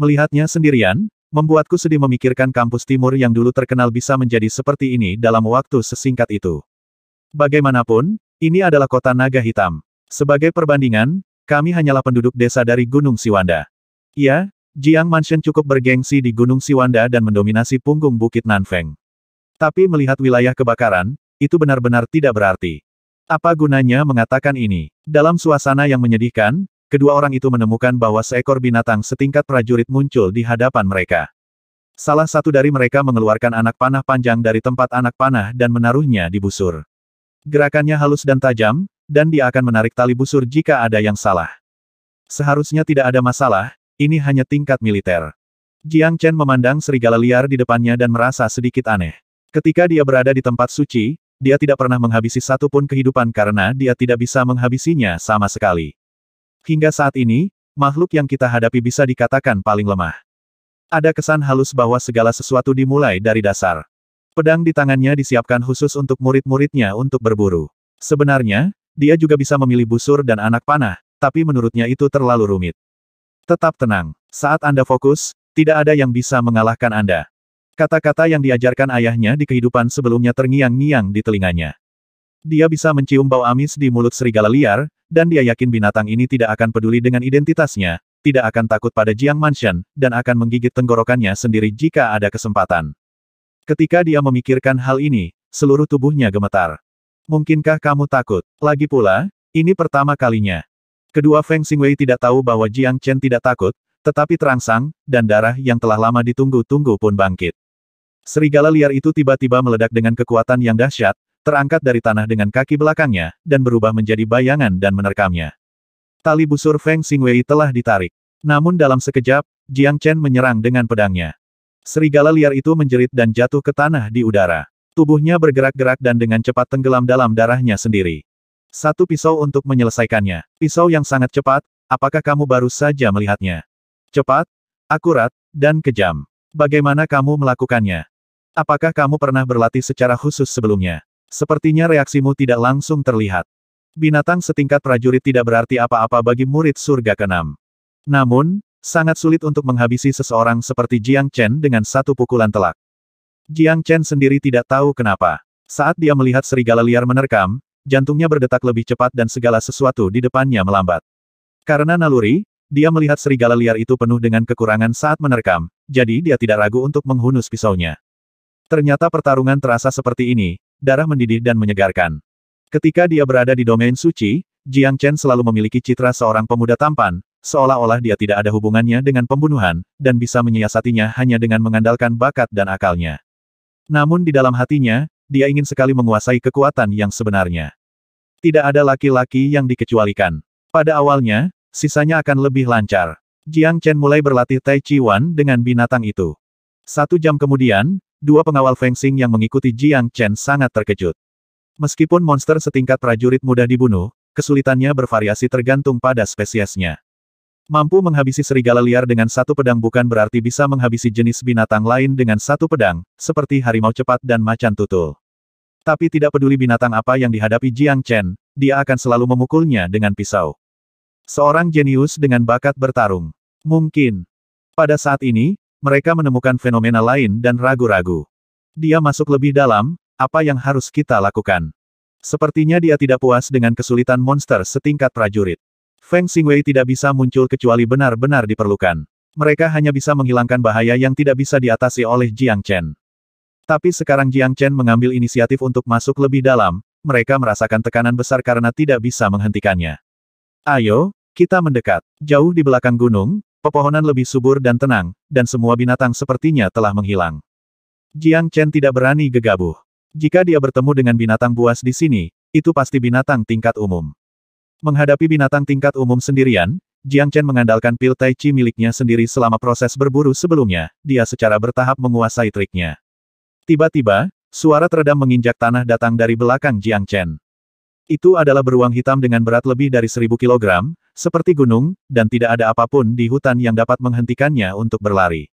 Melihatnya sendirian, membuatku sedih memikirkan kampus timur yang dulu terkenal bisa menjadi seperti ini dalam waktu sesingkat itu. Bagaimanapun, ini adalah kota naga hitam. Sebagai perbandingan, kami hanyalah penduduk desa dari Gunung Siwanda. Ya, Jiang Mansion cukup bergengsi di Gunung Siwanda dan mendominasi punggung Bukit Nanfeng. Tapi melihat wilayah kebakaran, itu benar-benar tidak berarti. Apa gunanya mengatakan ini? Dalam suasana yang menyedihkan, kedua orang itu menemukan bahwa seekor binatang setingkat prajurit muncul di hadapan mereka. Salah satu dari mereka mengeluarkan anak panah panjang dari tempat anak panah dan menaruhnya di busur. Gerakannya halus dan tajam, dan dia akan menarik tali busur jika ada yang salah. Seharusnya tidak ada masalah, ini hanya tingkat militer. Jiang Chen memandang serigala liar di depannya dan merasa sedikit aneh. Ketika dia berada di tempat suci, dia tidak pernah menghabisi satu pun kehidupan karena dia tidak bisa menghabisinya sama sekali. Hingga saat ini, makhluk yang kita hadapi bisa dikatakan paling lemah. Ada kesan halus bahwa segala sesuatu dimulai dari dasar. Pedang di tangannya disiapkan khusus untuk murid-muridnya untuk berburu. Sebenarnya, dia juga bisa memilih busur dan anak panah, tapi menurutnya itu terlalu rumit. Tetap tenang. Saat Anda fokus, tidak ada yang bisa mengalahkan Anda. Kata-kata yang diajarkan ayahnya di kehidupan sebelumnya terngiang-ngiang di telinganya. Dia bisa mencium bau amis di mulut serigala liar, dan dia yakin binatang ini tidak akan peduli dengan identitasnya, tidak akan takut pada Jiang Mansion, dan akan menggigit tenggorokannya sendiri jika ada kesempatan. Ketika dia memikirkan hal ini, seluruh tubuhnya gemetar. Mungkinkah kamu takut? Lagi pula, ini pertama kalinya. Kedua Feng Xingwei tidak tahu bahwa Jiang Chen tidak takut, tetapi terangsang, dan darah yang telah lama ditunggu-tunggu pun bangkit. Serigala liar itu tiba-tiba meledak dengan kekuatan yang dahsyat, terangkat dari tanah dengan kaki belakangnya, dan berubah menjadi bayangan dan menerkamnya. Tali busur Feng Xingwei telah ditarik. Namun dalam sekejap, Jiang Chen menyerang dengan pedangnya. Serigala liar itu menjerit dan jatuh ke tanah di udara. Tubuhnya bergerak-gerak dan dengan cepat tenggelam dalam darahnya sendiri. Satu pisau untuk menyelesaikannya. Pisau yang sangat cepat, apakah kamu baru saja melihatnya? Cepat, akurat, dan kejam. Bagaimana kamu melakukannya? Apakah kamu pernah berlatih secara khusus sebelumnya? Sepertinya reaksimu tidak langsung terlihat. Binatang setingkat prajurit tidak berarti apa-apa bagi murid surga ke-6. Namun, sangat sulit untuk menghabisi seseorang seperti Jiang Chen dengan satu pukulan telak. Jiang Chen sendiri tidak tahu kenapa. Saat dia melihat serigala liar menerkam, jantungnya berdetak lebih cepat dan segala sesuatu di depannya melambat. Karena naluri, dia melihat serigala liar itu penuh dengan kekurangan saat menerkam, jadi dia tidak ragu untuk menghunus pisaunya. Ternyata pertarungan terasa seperti ini, darah mendidih dan menyegarkan. Ketika dia berada di domain suci, Jiang Chen selalu memiliki citra seorang pemuda tampan, seolah-olah dia tidak ada hubungannya dengan pembunuhan, dan bisa menyiasatinya hanya dengan mengandalkan bakat dan akalnya. Namun di dalam hatinya, dia ingin sekali menguasai kekuatan yang sebenarnya. Tidak ada laki-laki yang dikecualikan. Pada awalnya, sisanya akan lebih lancar. Jiang Chen mulai berlatih Tai Chi Wan dengan binatang itu. 1 jam kemudian, 2 pengawal fencing yang mengikuti Jiang Chen sangat terkejut. Meskipun monster setingkat prajurit mudah dibunuh, kesulitannya bervariasi tergantung pada spesiesnya. Mampu menghabisi serigala liar dengan satu pedang bukan berarti bisa menghabisi jenis binatang lain dengan satu pedang, seperti harimau cepat dan macan tutul. Tapi tidak peduli binatang apa yang dihadapi Jiang Chen, dia akan selalu memukulnya dengan pisau. Seorang jenius dengan bakat bertarung. Mungkin. Pada saat ini, mereka menemukan fenomena lain dan ragu-ragu. Dia masuk lebih dalam, apa yang harus kita lakukan? Sepertinya dia tidak puas dengan kesulitan monster setingkat prajurit. Feng Xingwei tidak bisa muncul kecuali benar-benar diperlukan. Mereka hanya bisa menghilangkan bahaya yang tidak bisa diatasi oleh Jiang Chen. Tapi sekarang Jiang Chen mengambil inisiatif untuk masuk lebih dalam, mereka merasakan tekanan besar karena tidak bisa menghentikannya. Ayo, kita mendekat. Jauh di belakang gunung, pepohonan lebih subur dan tenang, dan semua binatang sepertinya telah menghilang. Jiang Chen tidak berani gegabah. Jika dia bertemu dengan binatang buas di sini, itu pasti binatang tingkat umum. Menghadapi binatang tingkat umum sendirian, Jiang Chen mengandalkan pil Tai Chi miliknya sendiri selama proses berburu sebelumnya, dia secara bertahap menguasai triknya. Tiba-tiba, suara teredam menginjak tanah datang dari belakang Jiang Chen. Itu adalah beruang hitam dengan berat lebih dari 1000 kilogram, seperti gunung, dan tidak ada apapun di hutan yang dapat menghentikannya untuk berlari.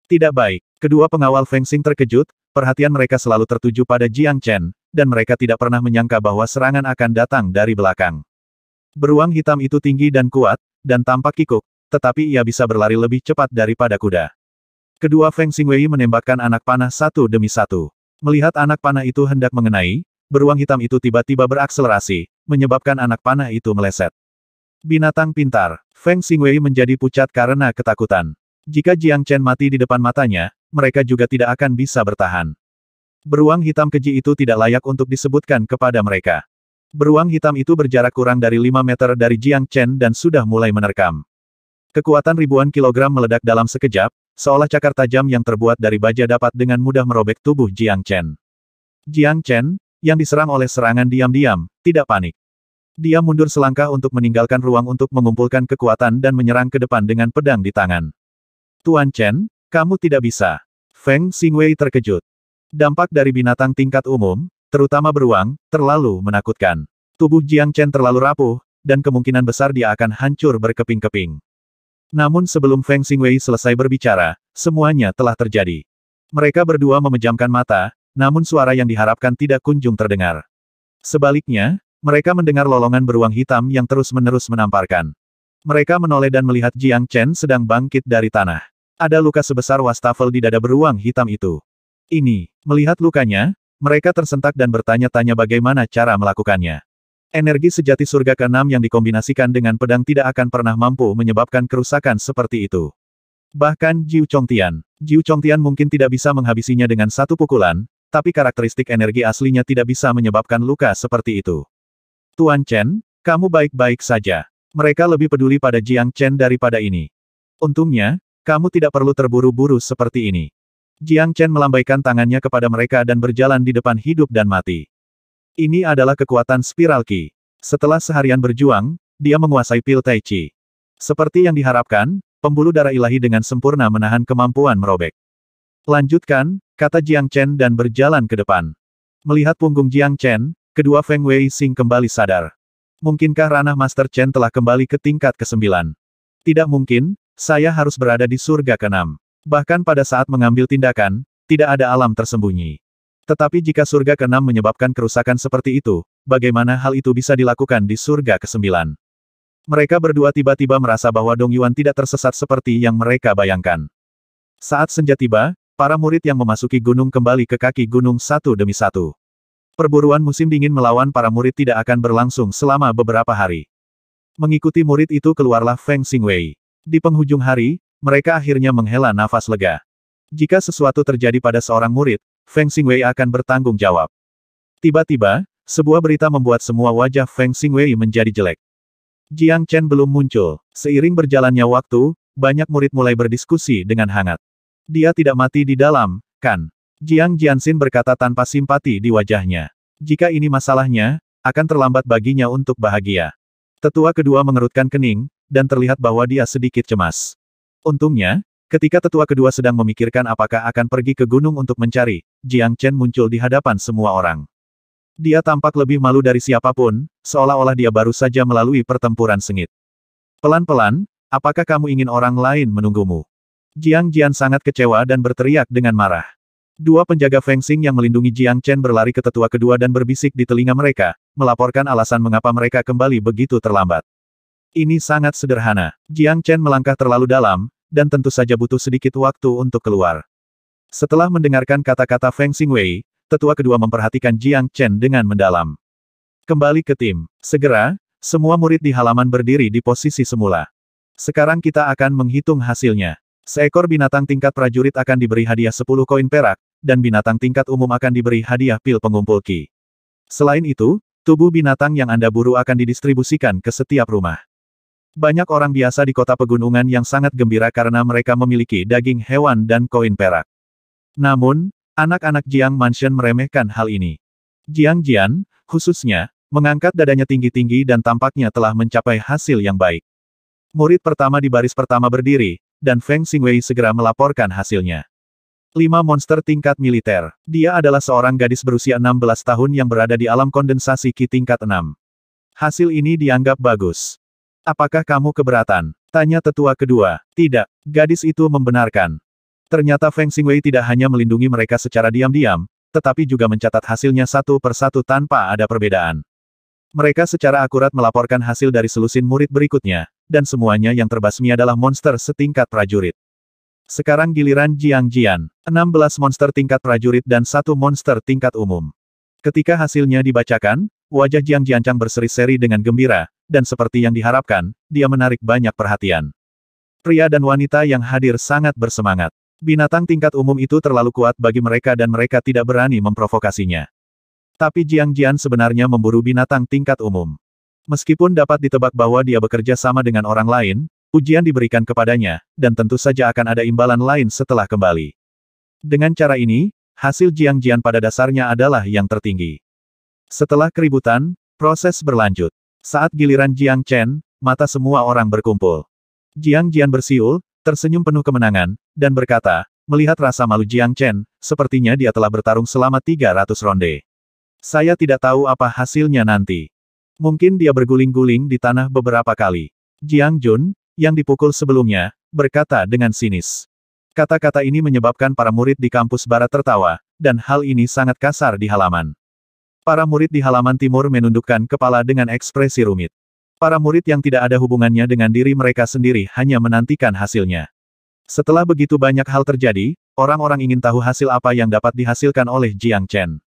Tidak baik, kedua pengawal fencing terkejut, perhatian mereka selalu tertuju pada Jiang Chen, dan mereka tidak pernah menyangka bahwa serangan akan datang dari belakang. Beruang hitam itu tinggi dan kuat, dan tampak kikuk, tetapi ia bisa berlari lebih cepat daripada kuda. Kedua Feng Xingwei menembakkan anak panah satu demi satu. Melihat anak panah itu hendak mengenai, beruang hitam itu tiba-tiba berakselerasi, menyebabkan anak panah itu meleset. Binatang pintar, Feng Xingwei menjadi pucat karena ketakutan. Jika Jiang Chen mati di depan matanya, mereka juga tidak akan bisa bertahan. Beruang hitam keji itu tidak layak untuk disebutkan kepada mereka. Beruang hitam itu berjarak kurang dari 5 meter dari Jiang Chen dan sudah mulai menerkam. Kekuatan ribuan kilogram meledak dalam sekejap, seolah cakar tajam yang terbuat dari baja dapat dengan mudah merobek tubuh Jiang Chen. Jiang Chen, yang diserang oleh serangan diam-diam, tidak panik. Dia mundur selangkah untuk meninggalkan ruang untuk mengumpulkan kekuatan dan menyerang ke depan dengan pedang di tangan. Tuan Chen, kamu tidak bisa. Feng Xingwei terkejut. Dampak dari binatang tingkat umum, terutama beruang, terlalu menakutkan. Tubuh Jiang Chen terlalu rapuh, dan kemungkinan besar dia akan hancur berkeping-keping. Namun sebelum Feng Xingwei selesai berbicara, semuanya telah terjadi. Mereka berdua memejamkan mata, namun suara yang diharapkan tidak kunjung terdengar. Sebaliknya, mereka mendengar lolongan beruang hitam yang terus-menerus menamparkan. Mereka menoleh dan melihat Jiang Chen sedang bangkit dari tanah. Ada luka sebesar wastafel di dada beruang hitam itu. Melihat lukanya, mereka tersentak dan bertanya-tanya bagaimana cara melakukannya. Energi sejati surga ke-6 yang dikombinasikan dengan pedang tidak akan pernah mampu menyebabkan kerusakan seperti itu. Bahkan Jiu Chongtian mungkin tidak bisa menghabisinya dengan satu pukulan, tapi karakteristik energi aslinya tidak bisa menyebabkan luka seperti itu. Tuan Chen, kamu baik-baik saja. Mereka lebih peduli pada Jiang Chen daripada ini. Untungnya, kamu tidak perlu terburu-buru seperti ini. Jiang Chen melambaikan tangannya kepada mereka dan berjalan di depan hidup dan mati. Ini adalah kekuatan spiral Qi. Setelah seharian berjuang, dia menguasai pil Tai Chi. Seperti yang diharapkan, pembuluh darah ilahi dengan sempurna menahan kemampuan merobek. Lanjutkan, kata Jiang Chen dan berjalan ke depan. Melihat punggung Jiang Chen, kedua Feng Wei Xing kembali sadar. Mungkinkah ranah Master Chen telah kembali ke tingkat ke-9? Tidak mungkin, saya harus berada di surga ke-6. Bahkan pada saat mengambil tindakan, tidak ada alam tersembunyi. Tetapi jika surga ke-6 menyebabkan kerusakan seperti itu, bagaimana hal itu bisa dilakukan di surga ke-9? Mereka berdua tiba-tiba merasa bahwa Dong Yuan tidak tersesat seperti yang mereka bayangkan. Saat senja tiba, para murid yang memasuki gunung kembali ke kaki gunung satu demi satu. Perburuan musim dingin melawan para murid tidak akan berlangsung selama beberapa hari. Mengikuti murid itu keluarlah Feng Xingwei. Di penghujung hari, mereka akhirnya menghela nafas lega. Jika sesuatu terjadi pada seorang murid, Feng Xingwei akan bertanggung jawab. Tiba-tiba, sebuah berita membuat semua wajah Feng Xingwei menjadi jelek. Jiang Chen belum muncul. Seiring berjalannya waktu, banyak murid mulai berdiskusi dengan hangat. Dia tidak mati di dalam, kan? Jiang Jianxin berkata tanpa simpati di wajahnya. Jika ini masalahnya, akan terlambat baginya untuk bahagia. Tetua kedua mengerutkan kening, dan terlihat bahwa dia sedikit cemas. Untungnya, ketika tetua kedua sedang memikirkan apakah akan pergi ke gunung untuk mencari, Jiang Chen muncul di hadapan semua orang. Dia tampak lebih malu dari siapapun, seolah-olah dia baru saja melalui pertempuran sengit. Pelan-pelan, apakah kamu ingin orang lain menunggumu? Jiang Jian sangat kecewa dan berteriak dengan marah. Dua penjaga Feng Xing yang melindungi Jiang Chen berlari ke tetua kedua dan berbisik di telinga mereka, melaporkan alasan mengapa mereka kembali begitu terlambat. Ini sangat sederhana. Jiang Chen melangkah terlalu dalam, dan tentu saja butuh sedikit waktu untuk keluar. Setelah mendengarkan kata-kata Feng Xingwei, tetua kedua memperhatikan Jiang Chen dengan mendalam. Kembali ke tim. Segera, semua murid di halaman berdiri di posisi semula. Sekarang kita akan menghitung hasilnya. Seekor binatang tingkat prajurit akan diberi hadiah 10 koin perak, dan binatang tingkat umum akan diberi hadiah pil pengumpul Qi. Selain itu, tubuh binatang yang Anda buru akan didistribusikan ke setiap rumah. Banyak orang biasa di kota pegunungan yang sangat gembira karena mereka memiliki daging hewan dan koin perak. Namun, anak-anak Jiang Mansion meremehkan hal ini. Jiang Jian, khususnya, mengangkat dadanya tinggi-tinggi dan tampaknya telah mencapai hasil yang baik. Murid pertama di baris pertama berdiri, dan Feng Xingwei segera melaporkan hasilnya. 5 monster tingkat militer. Dia adalah seorang gadis berusia 16 tahun yang berada di alam kondensasi Qi tingkat 6. Hasil ini dianggap bagus. Apakah kamu keberatan? Tanya tetua kedua. Tidak, gadis itu membenarkan. Ternyata Feng Xingwei tidak hanya melindungi mereka secara diam-diam, tetapi juga mencatat hasilnya satu persatu tanpa ada perbedaan. Mereka secara akurat melaporkan hasil dari selusin murid berikutnya, dan semuanya yang terbasmi adalah monster setingkat prajurit. Sekarang giliran Jiang Jian, 16 monster tingkat prajurit dan 1 monster tingkat umum. Ketika hasilnya dibacakan, wajah Jiang Jiancang berseri-seri dengan gembira, dan seperti yang diharapkan, dia menarik banyak perhatian. Pria dan wanita yang hadir sangat bersemangat. Binatang tingkat umum itu terlalu kuat bagi mereka dan mereka tidak berani memprovokasinya. Tapi Jiang Jian sebenarnya memburu binatang tingkat umum. Meskipun dapat ditebak bahwa dia bekerja sama dengan orang lain, ujian diberikan kepadanya, dan tentu saja akan ada imbalan lain setelah kembali. Dengan cara ini, hasil Jiang Jian pada dasarnya adalah yang tertinggi. Setelah keributan, proses berlanjut. Saat giliran Jiang Chen, mata semua orang berkumpul. Jiang Jian bersiul, tersenyum penuh kemenangan, dan berkata, melihat rasa malu Jiang Chen, sepertinya dia telah bertarung selama 300 ronde. Saya tidak tahu apa hasilnya nanti. Mungkin dia berguling-guling di tanah beberapa kali. Jiang Jun, yang dipukul sebelumnya, berkata dengan sinis. Kata-kata ini menyebabkan para murid di kampus barat tertawa, dan hal ini sangat kasar di halaman. Para murid di halaman timur menundukkan kepala dengan ekspresi rumit. Para murid yang tidak ada hubungannya dengan diri mereka sendiri hanya menantikan hasilnya. Setelah begitu banyak hal terjadi, orang-orang ingin tahu hasil apa yang dapat dihasilkan oleh Jiang Chen.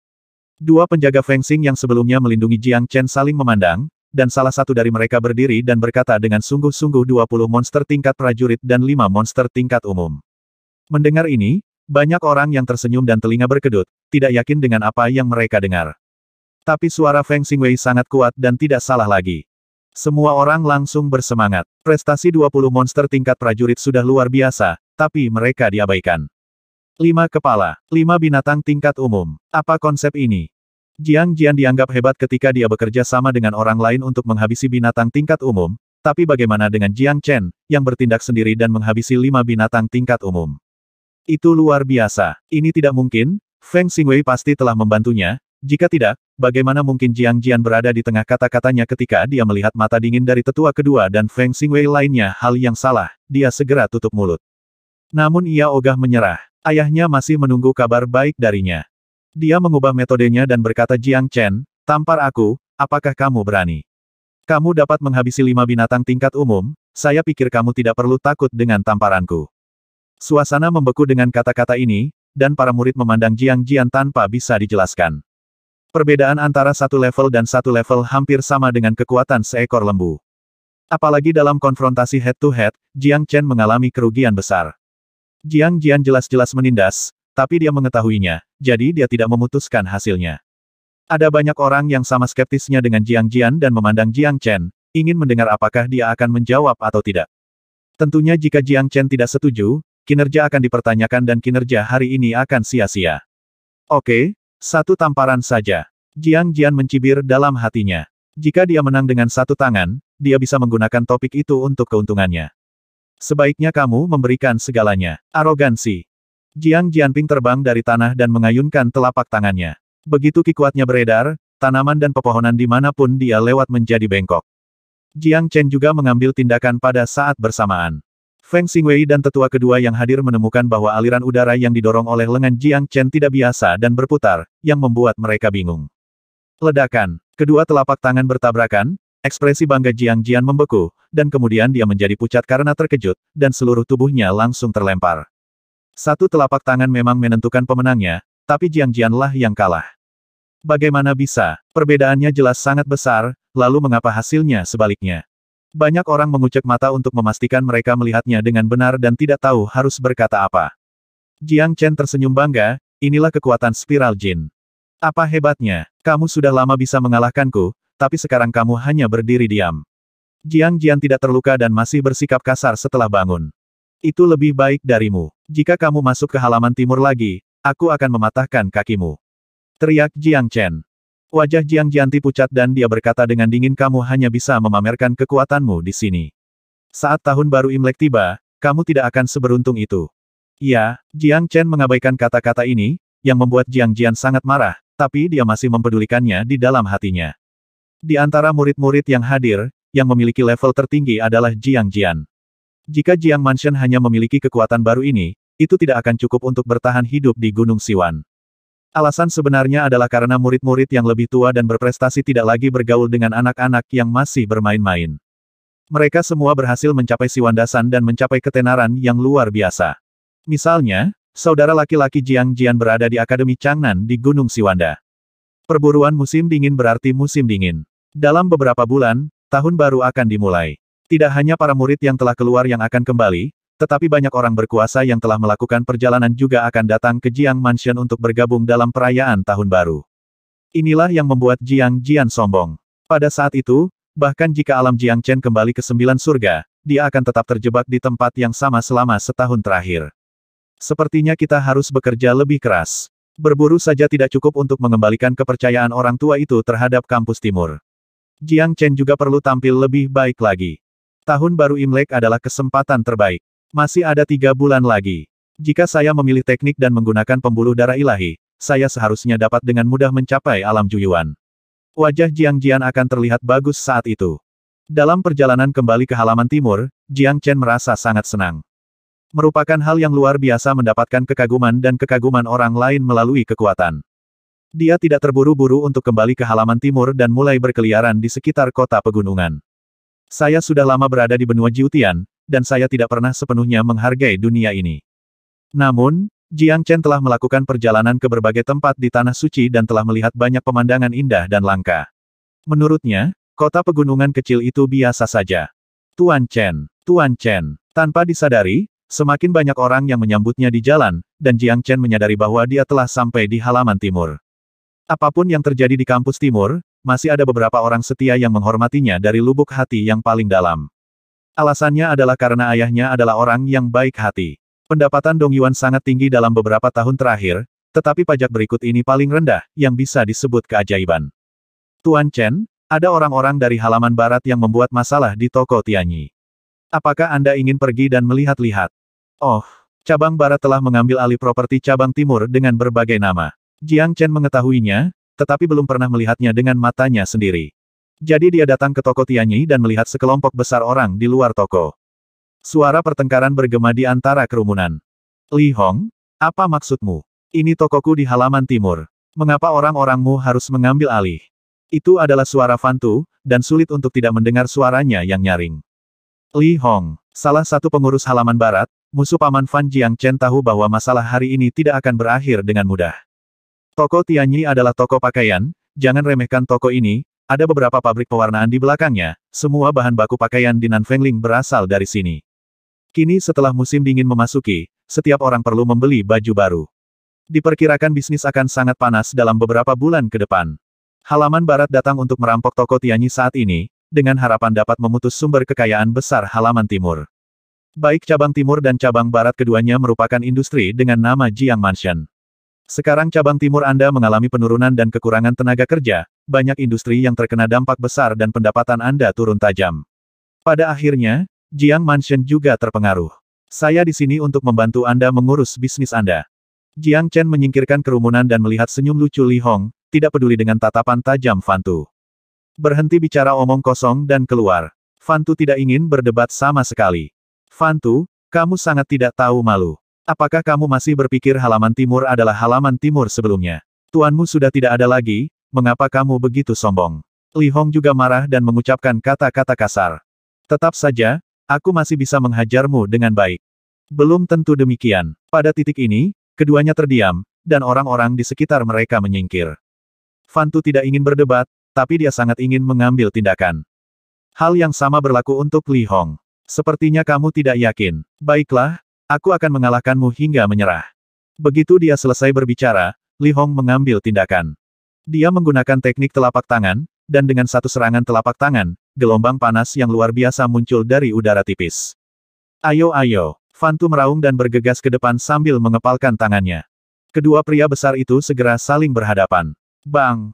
Dua penjaga Feng Xing yang sebelumnya melindungi Jiang Chen saling memandang, dan salah satu dari mereka berdiri dan berkata dengan sungguh-sungguh 20 monster tingkat prajurit dan 5 monster tingkat umum. Mendengar ini, banyak orang yang tersenyum dan telinga berkedut, tidak yakin dengan apa yang mereka dengar. Tapi suara Feng Xingwei sangat kuat dan tidak salah lagi. Semua orang langsung bersemangat. Prestasi 20 monster tingkat prajurit sudah luar biasa, tapi mereka diabaikan. 5 kepala, 5 binatang tingkat umum. Apa konsep ini? Jiang Jian dianggap hebat ketika dia bekerja sama dengan orang lain untuk menghabisi binatang tingkat umum, tapi bagaimana dengan Jiang Chen, yang bertindak sendiri dan menghabisi 5 binatang tingkat umum? Itu luar biasa. Ini tidak mungkin, Feng Xingwei pasti telah membantunya. Jika tidak, bagaimana mungkin Jiang Jian berada di tengah kata-katanya ketika dia melihat mata dingin dari tetua kedua dan Feng Xingwei lainnya hal yang salah, dia segera tutup mulut. Namun ia ogah menyerah. Ayahnya masih menunggu kabar baik darinya. Dia mengubah metodenya dan berkata, Jiang Chen, tampar aku, apakah kamu berani? Kamu dapat menghabisi 5 binatang tingkat umum, saya pikir kamu tidak perlu takut dengan tamparanku. Suasana membeku dengan kata-kata ini, dan para murid memandang Jiang Jian tanpa bisa dijelaskan. Perbedaan antara satu level dan satu level hampir sama dengan kekuatan seekor lembu. Apalagi dalam konfrontasi head-to-head, Jiang Chen mengalami kerugian besar. Jiang Jian jelas-jelas menindas, tapi dia mengetahuinya, jadi dia tidak memutuskan hasilnya. Ada banyak orang yang sama skeptisnya dengan Jiang Jian dan memandang Jiang Chen, ingin mendengar apakah dia akan menjawab atau tidak. Tentunya jika Jiang Chen tidak setuju, kinerja akan dipertanyakan dan kinerja hari ini akan sia-sia. Oke. Satu tamparan saja. Jiang Jian mencibir dalam hatinya. Jika dia menang dengan satu tangan, dia bisa menggunakan topik itu untuk keuntungannya. Sebaiknya kamu memberikan segalanya. Arogansi. Jiang Jianping terbang dari tanah dan mengayunkan telapak tangannya. Begitu kikuatnya beredar, tanaman dan pepohonan dimanapun dia lewat menjadi bengkok. Jiang Chen juga mengambil tindakan pada saat bersamaan. Feng Xingwei dan tetua kedua yang hadir menemukan bahwa aliran udara yang didorong oleh lengan Jiang Chen tidak biasa dan berputar, yang membuat mereka bingung. Ledakan. Kedua telapak tangan bertabrakan, ekspresi bangga Jiang Jian membeku, dan kemudian dia menjadi pucat karena terkejut, dan seluruh tubuhnya langsung terlempar. Satu telapak tangan memang menentukan pemenangnya, tapi Jiang Jianlah yang kalah. Bagaimana bisa? Perbedaannya jelas sangat besar, lalu mengapa hasilnya sebaliknya? Banyak orang mengucek mata untuk memastikan mereka melihatnya dengan benar dan tidak tahu harus berkata apa. Jiang Chen tersenyum bangga, inilah kekuatan spiral jin. Apa hebatnya, kamu sudah lama bisa mengalahkanku, tapi sekarang kamu hanya berdiri diam. Jiang Jian tidak terluka dan masih bersikap kasar setelah bangun. Itu lebih baik darimu. Jika kamu masuk ke halaman timur lagi, aku akan mematahkan kakimu. Teriak Jiang Chen. Wajah Jiang Jianti pucat dan dia berkata dengan dingin, kamu hanya bisa memamerkan kekuatanmu di sini. Saat tahun baru Imlek tiba, kamu tidak akan seberuntung itu. Ya, Jiang Chen mengabaikan kata-kata ini, yang membuat Jiang Jian sangat marah, tapi dia masih mempedulikannya di dalam hatinya. Di antara murid-murid yang hadir, yang memiliki level tertinggi adalah Jiang Jian. Jika Jiang Mansion hanya memiliki kekuatan baru ini, itu tidak akan cukup untuk bertahan hidup di Gunung Siwan. Alasan sebenarnya adalah karena murid-murid yang lebih tua dan berprestasi tidak lagi bergaul dengan anak-anak yang masih bermain-main. Mereka semua berhasil mencapai Siwandasan dan mencapai ketenaran yang luar biasa. Misalnya, saudara laki-laki Jiang Jian berada di Akademi Changnan di Gunung Siwanda. Perburuan musim dingin berarti musim dingin. Dalam beberapa bulan, tahun baru akan dimulai. Tidak hanya para murid yang telah keluar yang akan kembali, tetapi banyak orang berkuasa yang telah melakukan perjalanan juga akan datang ke Jiang Mansion untuk bergabung dalam perayaan Tahun Baru. Inilah yang membuat Jiang Jian sombong. Pada saat itu, bahkan jika alam Jiang Chen kembali ke 9 surga, dia akan tetap terjebak di tempat yang sama selama setahun terakhir. Sepertinya kita harus bekerja lebih keras. Berburu saja tidak cukup untuk mengembalikan kepercayaan orang tua itu terhadap kampus timur. Jiang Chen juga perlu tampil lebih baik lagi. Tahun Baru Imlek adalah kesempatan terbaik. Masih ada 3 bulan lagi. Jika saya memilih teknik dan menggunakan pembuluh darah ilahi, saya seharusnya dapat dengan mudah mencapai alam Juyuan. Wajah Jiang Jian akan terlihat bagus saat itu. Dalam perjalanan kembali ke halaman timur, Jiang Chen merasa sangat senang. Merupakan hal yang luar biasa mendapatkan kekaguman dan kekaguman orang lain melalui kekuatan. Dia tidak terburu-buru untuk kembali ke halaman timur dan mulai berkeliaran di sekitar kota pegunungan. Saya sudah lama berada di benua Jiutian, dan saya tidak pernah sepenuhnya menghargai dunia ini. Namun, Jiang Chen telah melakukan perjalanan ke berbagai tempat di Tanah Suci dan telah melihat banyak pemandangan indah dan langka. Menurutnya, kota pegunungan kecil itu biasa saja. Tuan Chen, tanpa disadari, semakin banyak orang yang menyambutnya di jalan, dan Jiang Chen menyadari bahwa dia telah sampai di halaman timur. Apapun yang terjadi di kampus timur, masih ada beberapa orang setia yang menghormatinya dari lubuk hati yang paling dalam. Alasannya adalah karena ayahnya adalah orang yang baik hati. Pendapatan Dong Yuan sangat tinggi dalam beberapa tahun terakhir, tetapi pajak berikut ini paling rendah, yang bisa disebut keajaiban. Tuan Chen, ada orang-orang dari halaman barat yang membuat masalah di toko Tianyi. Apakah Anda ingin pergi dan melihat-lihat? Oh, cabang barat telah mengambil alih properti cabang timur dengan berbagai nama. Jiang Chen mengetahuinya, tetapi belum pernah melihatnya dengan matanya sendiri. Jadi dia datang ke toko Tianyi dan melihat sekelompok besar orang di luar toko. Suara pertengkaran bergema di antara kerumunan. Li Hong, apa maksudmu? Ini tokoku di halaman timur. Mengapa orang-orangmu harus mengambil alih? Itu adalah suara Fan Tu, dan sulit untuk tidak mendengar suaranya yang nyaring. Li Hong, salah satu pengurus halaman barat, musuh paman Fan Jiang Chen tahu bahwa masalah hari ini tidak akan berakhir dengan mudah. Toko Tianyi adalah toko pakaian, jangan remehkan toko ini, ada beberapa pabrik pewarnaan di belakangnya, semua bahan baku pakaian di Nanfengling berasal dari sini. Kini setelah musim dingin memasuki, setiap orang perlu membeli baju baru. Diperkirakan bisnis akan sangat panas dalam beberapa bulan ke depan. Halaman barat datang untuk merampok toko Tianyi saat ini, dengan harapan dapat memutus sumber kekayaan besar halaman timur. Baik cabang timur dan cabang barat keduanya merupakan industri dengan nama Jiang Mansion. Sekarang cabang timur Anda mengalami penurunan dan kekurangan tenaga kerja, banyak industri yang terkena dampak besar dan pendapatan Anda turun tajam. Pada akhirnya, Jiang Mansion juga terpengaruh. Saya di sini untuk membantu Anda mengurus bisnis Anda. Jiang Chen menyingkirkan kerumunan dan melihat senyum lucu Li Hong, tidak peduli dengan tatapan tajam Fan Tu. Berhenti bicara omong kosong dan keluar. Fan Tu tidak ingin berdebat sama sekali. Fan Tu, kamu sangat tidak tahu malu. Apakah kamu masih berpikir halaman timur adalah halaman timur sebelumnya? Tuanmu sudah tidak ada lagi, mengapa kamu begitu sombong? Li Hong juga marah dan mengucapkan kata-kata kasar. Tetap saja, aku masih bisa menghajarmu dengan baik. Belum tentu demikian. Pada titik ini, keduanya terdiam, dan orang-orang di sekitar mereka menyingkir. Fan Tu tidak ingin berdebat, tapi dia sangat ingin mengambil tindakan. Hal yang sama berlaku untuk Li Hong. Sepertinya kamu tidak yakin. Baiklah, aku akan mengalahkanmu hingga menyerah. Begitu dia selesai berbicara, Li Hong mengambil tindakan. Dia menggunakan teknik telapak tangan, dan dengan satu serangan telapak tangan, gelombang panas yang luar biasa muncul dari udara tipis. Ayo ayo, Fan Tu meraung dan bergegas ke depan sambil mengepalkan tangannya. Kedua pria besar itu segera saling berhadapan. Bang!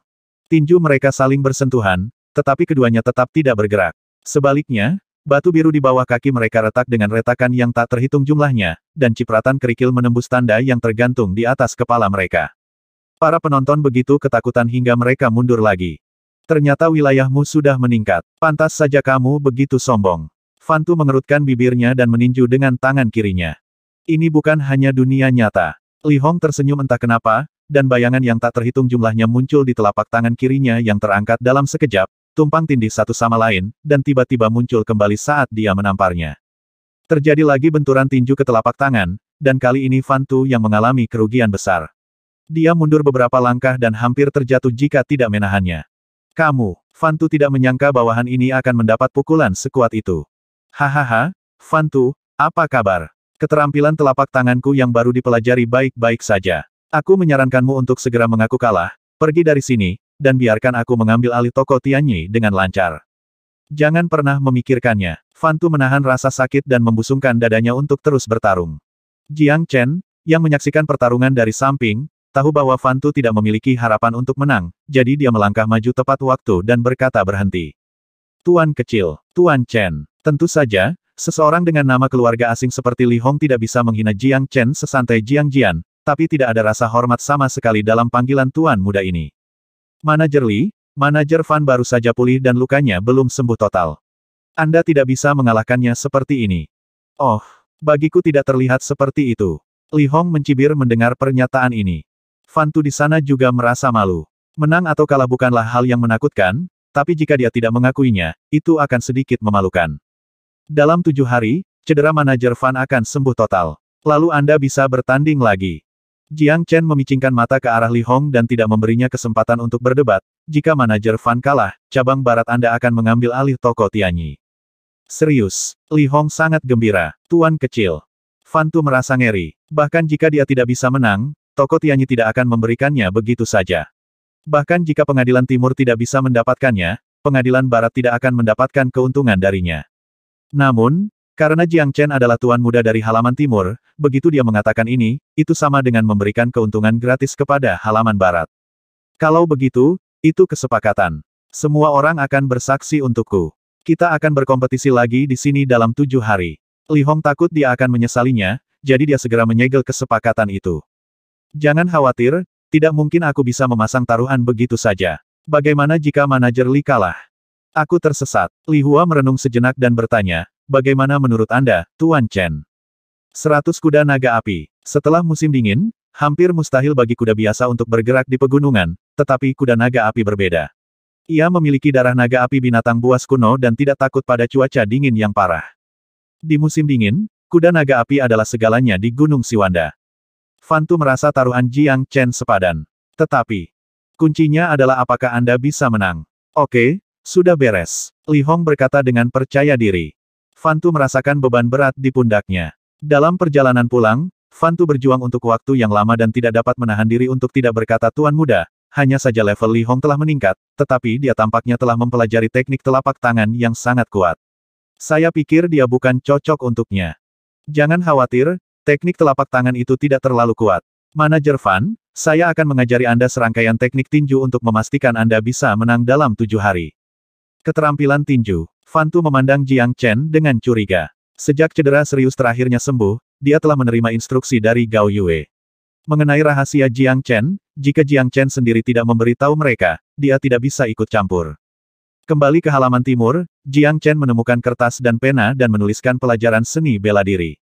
Tinju mereka saling bersentuhan, tetapi keduanya tetap tidak bergerak. Sebaliknya, batu biru di bawah kaki mereka retak dengan retakan yang tak terhitung jumlahnya, dan cipratan kerikil menembus tanda yang tergantung di atas kepala mereka. Para penonton begitu ketakutan hingga mereka mundur lagi. Ternyata wilayahmu sudah meningkat. Pantas saja kamu begitu sombong. Fan Tu mengerutkan bibirnya dan meninju dengan tangan kirinya. Ini bukan hanya dunia nyata. Li Hong tersenyum entah kenapa, dan bayangan yang tak terhitung jumlahnya muncul di telapak tangan kirinya yang terangkat dalam sekejap, tumpang tindih satu sama lain, dan tiba-tiba muncul kembali saat dia menamparnya. Terjadi lagi benturan tinju ke telapak tangan, dan kali ini Fan Tu yang mengalami kerugian besar. Dia mundur beberapa langkah dan hampir terjatuh jika tidak menahannya. Kamu, Fan Tu tidak menyangka bawahan ini akan mendapat pukulan sekuat itu. Hahaha, Fan Tu, apa kabar? Keterampilan telapak tanganku yang baru dipelajari baik-baik saja. Aku menyarankanmu untuk segera mengaku kalah, pergi dari sini, dan biarkan aku mengambil alih toko Tianyi dengan lancar. Jangan pernah memikirkannya. Fan Tu menahan rasa sakit dan membusungkan dadanya untuk terus bertarung. Jiang Chen, yang menyaksikan pertarungan dari samping, tahu bahwa Fan Tu tidak memiliki harapan untuk menang, jadi dia melangkah maju tepat waktu dan berkata berhenti. Tuan kecil, Tuan Chen. Tentu saja, seseorang dengan nama keluarga asing seperti Li Hong tidak bisa menghina Jiang Chen sesantai Jiang Jian, tapi tidak ada rasa hormat sama sekali dalam panggilan tuan muda ini. Manajer Li, Manajer Fan baru saja pulih dan lukanya belum sembuh total. Anda tidak bisa mengalahkannya seperti ini. Oh, bagiku tidak terlihat seperti itu. Li Hong mencibir mendengar pernyataan ini. Fan Tu di sana juga merasa malu. Menang atau kalah bukanlah hal yang menakutkan, tapi jika dia tidak mengakuinya, itu akan sedikit memalukan. Dalam 7 hari, cedera manajer Fan akan sembuh total. Lalu Anda bisa bertanding lagi. Jiang Chen memicingkan mata ke arah Li Hong dan tidak memberinya kesempatan untuk berdebat. Jika manajer Fan kalah, cabang barat Anda akan mengambil alih toko Tianyi. Serius, Li Hong sangat gembira. Tuan kecil. Fan Tu merasa ngeri. Bahkan jika dia tidak bisa menang, toko Tianyi tidak akan memberikannya begitu saja. Bahkan jika pengadilan timur tidak bisa mendapatkannya, pengadilan barat tidak akan mendapatkan keuntungan darinya. Namun, karena Jiang Chen adalah tuan muda dari halaman timur, begitu dia mengatakan ini, itu sama dengan memberikan keuntungan gratis kepada halaman barat. Kalau begitu, itu kesepakatan. Semua orang akan bersaksi untukku. Kita akan berkompetisi lagi di sini dalam 7 hari. Li Hong takut dia akan menyesalinya, jadi dia segera menyegel kesepakatan itu. Jangan khawatir, tidak mungkin aku bisa memasang taruhan begitu saja. Bagaimana jika manajer Li kalah? Aku tersesat. Li Hua merenung sejenak dan bertanya, bagaimana menurut Anda, Tuan Chen? 100 kuda naga api. Setelah musim dingin, hampir mustahil bagi kuda biasa untuk bergerak di pegunungan, tetapi kuda naga api berbeda. Ia memiliki darah naga api binatang buas kuno dan tidak takut pada cuaca dingin yang parah. Di musim dingin, kuda naga api adalah segalanya di Gunung Siwanda. Fan Tu merasa taruhan Jiang Chen sepadan. Tetapi, kuncinya adalah apakah Anda bisa menang. Oke, sudah beres. Li Hong berkata dengan percaya diri. Fan Tu merasakan beban berat di pundaknya. Dalam perjalanan pulang, Fan Tu berjuang untuk waktu yang lama dan tidak dapat menahan diri untuk tidak berkata tuan muda. Hanya saja level Li Hong telah meningkat, tetapi dia tampaknya telah mempelajari teknik telapak tangan yang sangat kuat. Saya pikir dia bukan cocok untuknya. Jangan khawatir, teknik telapak tangan itu tidak terlalu kuat. Manajer Fan, saya akan mengajari Anda serangkaian teknik tinju untuk memastikan Anda bisa menang dalam 7 hari. Keterampilan tinju. Fan Tu memandang Jiang Chen dengan curiga. Sejak cedera serius terakhirnya sembuh, dia telah menerima instruksi dari Gao Yue. Mengenai rahasia Jiang Chen, jika Jiang Chen sendiri tidak memberitahu mereka, dia tidak bisa ikut campur. Kembali ke halaman timur, Jiang Chen menemukan kertas dan pena dan menuliskan pelajaran seni bela diri.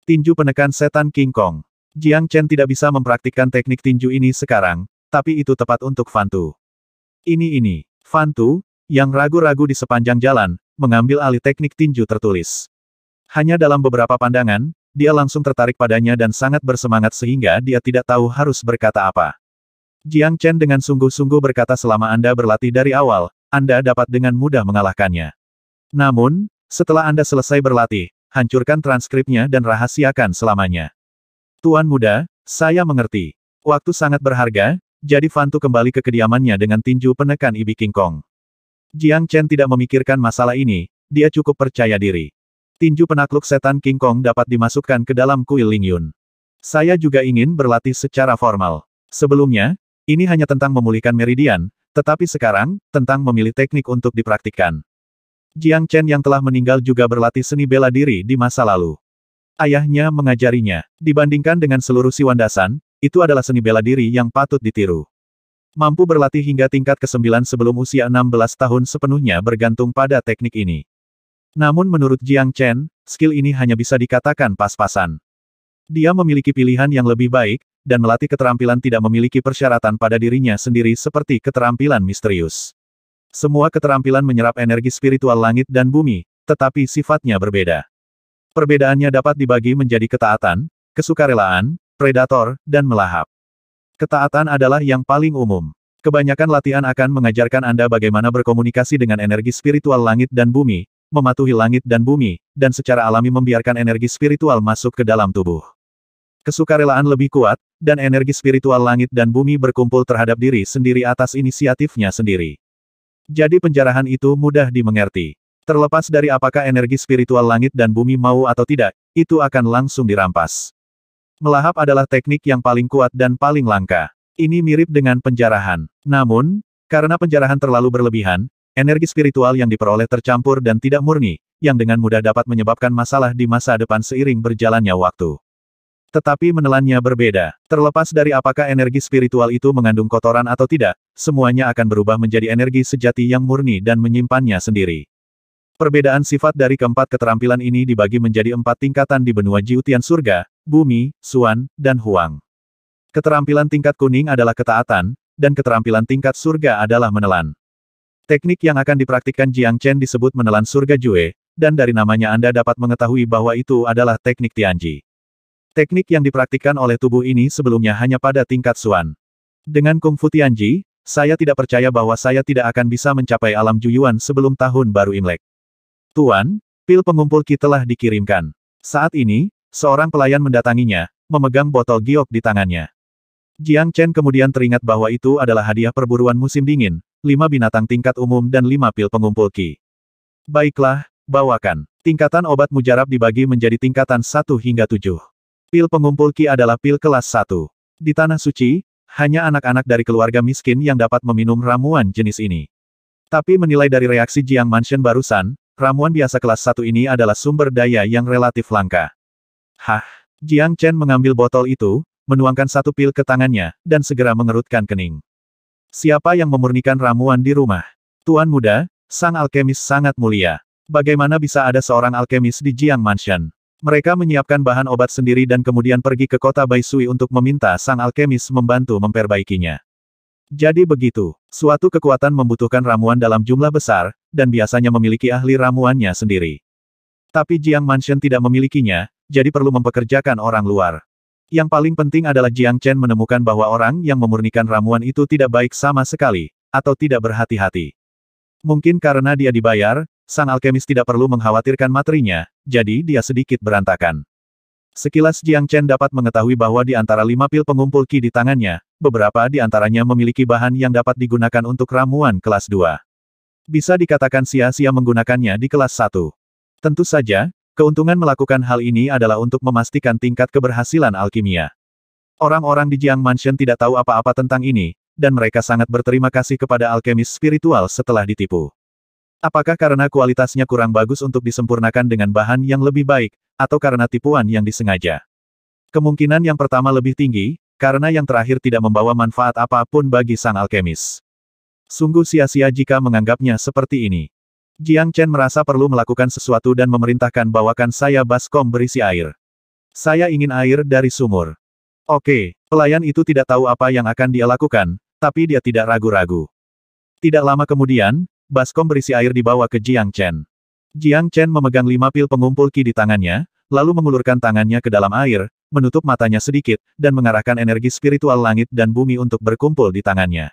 Tinju penekan setan King Kong. Jiang Chen tidak bisa mempraktikkan teknik tinju ini sekarang, tapi itu tepat untuk Fan Tu. Ini. Fan Tu, yang ragu-ragu di sepanjang jalan, mengambil alih teknik tinju tertulis. Hanya dalam beberapa pandangan, dia langsung tertarik padanya dan sangat bersemangat sehingga dia tidak tahu harus berkata apa. Jiang Chen dengan sungguh-sungguh berkata selama Anda berlatih dari awal, Anda dapat dengan mudah mengalahkannya. Namun, setelah Anda selesai berlatih, hancurkan transkripnya dan rahasiakan selamanya. Tuan muda, saya mengerti. Waktu sangat berharga, jadi Fan Tu kembali ke kediamannya dengan tinju penekan Ibi King Kong. Jiang Chen tidak memikirkan masalah ini, dia cukup percaya diri. Tinju penakluk setan King Kong dapat dimasukkan ke dalam kuil Ling Yun. Saya juga ingin berlatih secara formal. Sebelumnya, ini hanya tentang memulihkan meridian, tetapi sekarang, tentang memilih teknik untuk dipraktikkan. Jiang Chen yang telah meninggal juga berlatih seni bela diri di masa lalu. Ayahnya mengajarinya. Dibandingkan dengan seluruh Siwandasan, itu adalah seni bela diri yang patut ditiru. Mampu berlatih hingga tingkat ke-9 sebelum usia 16 tahun sepenuhnya bergantung pada teknik ini. Namun menurut Jiang Chen, skill ini hanya bisa dikatakan pas-pasan. Dia memiliki pilihan yang lebih baik, dan melatih keterampilan tidak memiliki persyaratan pada dirinya sendiri seperti keterampilan misterius. Semua keterampilan menyerap energi spiritual langit dan bumi, tetapi sifatnya berbeda. Perbedaannya dapat dibagi menjadi ketaatan, kesukarelaan, predator, dan melahap. Ketaatan adalah yang paling umum. Kebanyakan latihan akan mengajarkan Anda bagaimana berkomunikasi dengan energi spiritual langit dan bumi, mematuhi langit dan bumi, dan secara alami membiarkan energi spiritual masuk ke dalam tubuh. Kesukarelaan lebih kuat, dan energi spiritual langit dan bumi berkumpul terhadap diri sendiri atas inisiatifnya sendiri. Jadi penjarahan itu mudah dimengerti. Terlepas dari apakah energi spiritual langit dan bumi mau atau tidak, itu akan langsung dirampas. Melahap adalah teknik yang paling kuat dan paling langka. Ini mirip dengan penjarahan. Namun, karena penjarahan terlalu berlebihan, energi spiritual yang diperoleh tercampur dan tidak murni, yang dengan mudah dapat menyebabkan masalah di masa depan seiring berjalannya waktu. Tetapi menelannya berbeda. Terlepas dari apakah energi spiritual itu mengandung kotoran atau tidak, semuanya akan berubah menjadi energi sejati yang murni dan menyimpannya sendiri. Perbedaan sifat dari keempat keterampilan ini dibagi menjadi 4 tingkatan di benua Jiutian Surga, Bumi, Suan, dan Huang. Keterampilan tingkat kuning adalah ketaatan, dan keterampilan tingkat surga adalah menelan. Teknik yang akan dipraktikkan Jiang Chen disebut menelan surga Jue, dan dari namanya Anda dapat mengetahui bahwa itu adalah teknik Tianji. Teknik yang dipraktikkan oleh tubuh ini sebelumnya hanya pada tingkat Suan. Dengan Kung Fu Tianji, saya tidak percaya bahwa saya tidak akan bisa mencapai alam Juyuan sebelum tahun baru Imlek. Tuan, pil pengumpul Qi telah dikirimkan. Saat ini, seorang pelayan mendatanginya, memegang botol giok di tangannya. Jiang Chen kemudian teringat bahwa itu adalah hadiah perburuan musim dingin, 5 binatang tingkat umum dan 5 pil pengumpul Qi. Baiklah, bawakan. Tingkatan obat mujarab dibagi menjadi tingkatan 1 hingga 7. Pil pengumpul Qi adalah pil kelas 1. Di Tanah Suci, hanya anak-anak dari keluarga miskin yang dapat meminum ramuan jenis ini. Tapi menilai dari reaksi Jiang Mansion barusan, ramuan biasa kelas 1 ini adalah sumber daya yang relatif langka. Hah? Jiang Chen mengambil botol itu, menuangkan 1 pil ke tangannya, dan segera mengerutkan kening. Siapa yang memurnikan ramuan di rumah? Tuan muda, sang alkemis sangat mulia. Bagaimana bisa ada seorang alkemis di Jiang Mansion? Mereka menyiapkan bahan obat sendiri dan kemudian pergi ke kota Baisui untuk meminta sang alkemis membantu memperbaikinya. Jadi begitu, suatu kekuatan membutuhkan ramuan dalam jumlah besar, dan biasanya memiliki ahli ramuannya sendiri. Tapi Jiang Mansion tidak memilikinya, jadi perlu mempekerjakan orang luar. Yang paling penting adalah Jiang Chen menemukan bahwa orang yang memurnikan ramuan itu tidak baik sama sekali, atau tidak berhati-hati. Mungkin karena dia dibayar, sang alkemis tidak perlu mengkhawatirkan materinya, jadi dia sedikit berantakan. Sekilas Jiang Chen dapat mengetahui bahwa di antara 5 pil pengumpul Qi di tangannya, beberapa di antaranya memiliki bahan yang dapat digunakan untuk ramuan kelas 2. Bisa dikatakan sia-sia menggunakannya di kelas 1. Tentu saja, keuntungan melakukan hal ini adalah untuk memastikan tingkat keberhasilan alkimia. Orang-orang di Jiang Mansion tidak tahu apa-apa tentang ini, dan mereka sangat berterima kasih kepada alkemis spiritual setelah ditipu. Apakah karena kualitasnya kurang bagus untuk disempurnakan dengan bahan yang lebih baik, atau karena tipuan yang disengaja? Kemungkinan yang pertama lebih tinggi, karena yang terakhir tidak membawa manfaat apapun bagi sang alkemis. Sungguh sia-sia jika menganggapnya seperti ini. Jiang Chen merasa perlu melakukan sesuatu dan memerintahkan bawakan saya baskom berisi air. Saya ingin air dari sumur. Oke, pelayan itu tidak tahu apa yang akan dia lakukan, tapi dia tidak ragu-ragu. Tidak lama kemudian, baskom berisi air dibawa ke Jiang Chen. Jiang Chen memegang 5 pil pengumpul Qi di tangannya, lalu mengulurkan tangannya ke dalam air, menutup matanya sedikit, dan mengarahkan energi spiritual langit dan bumi untuk berkumpul di tangannya.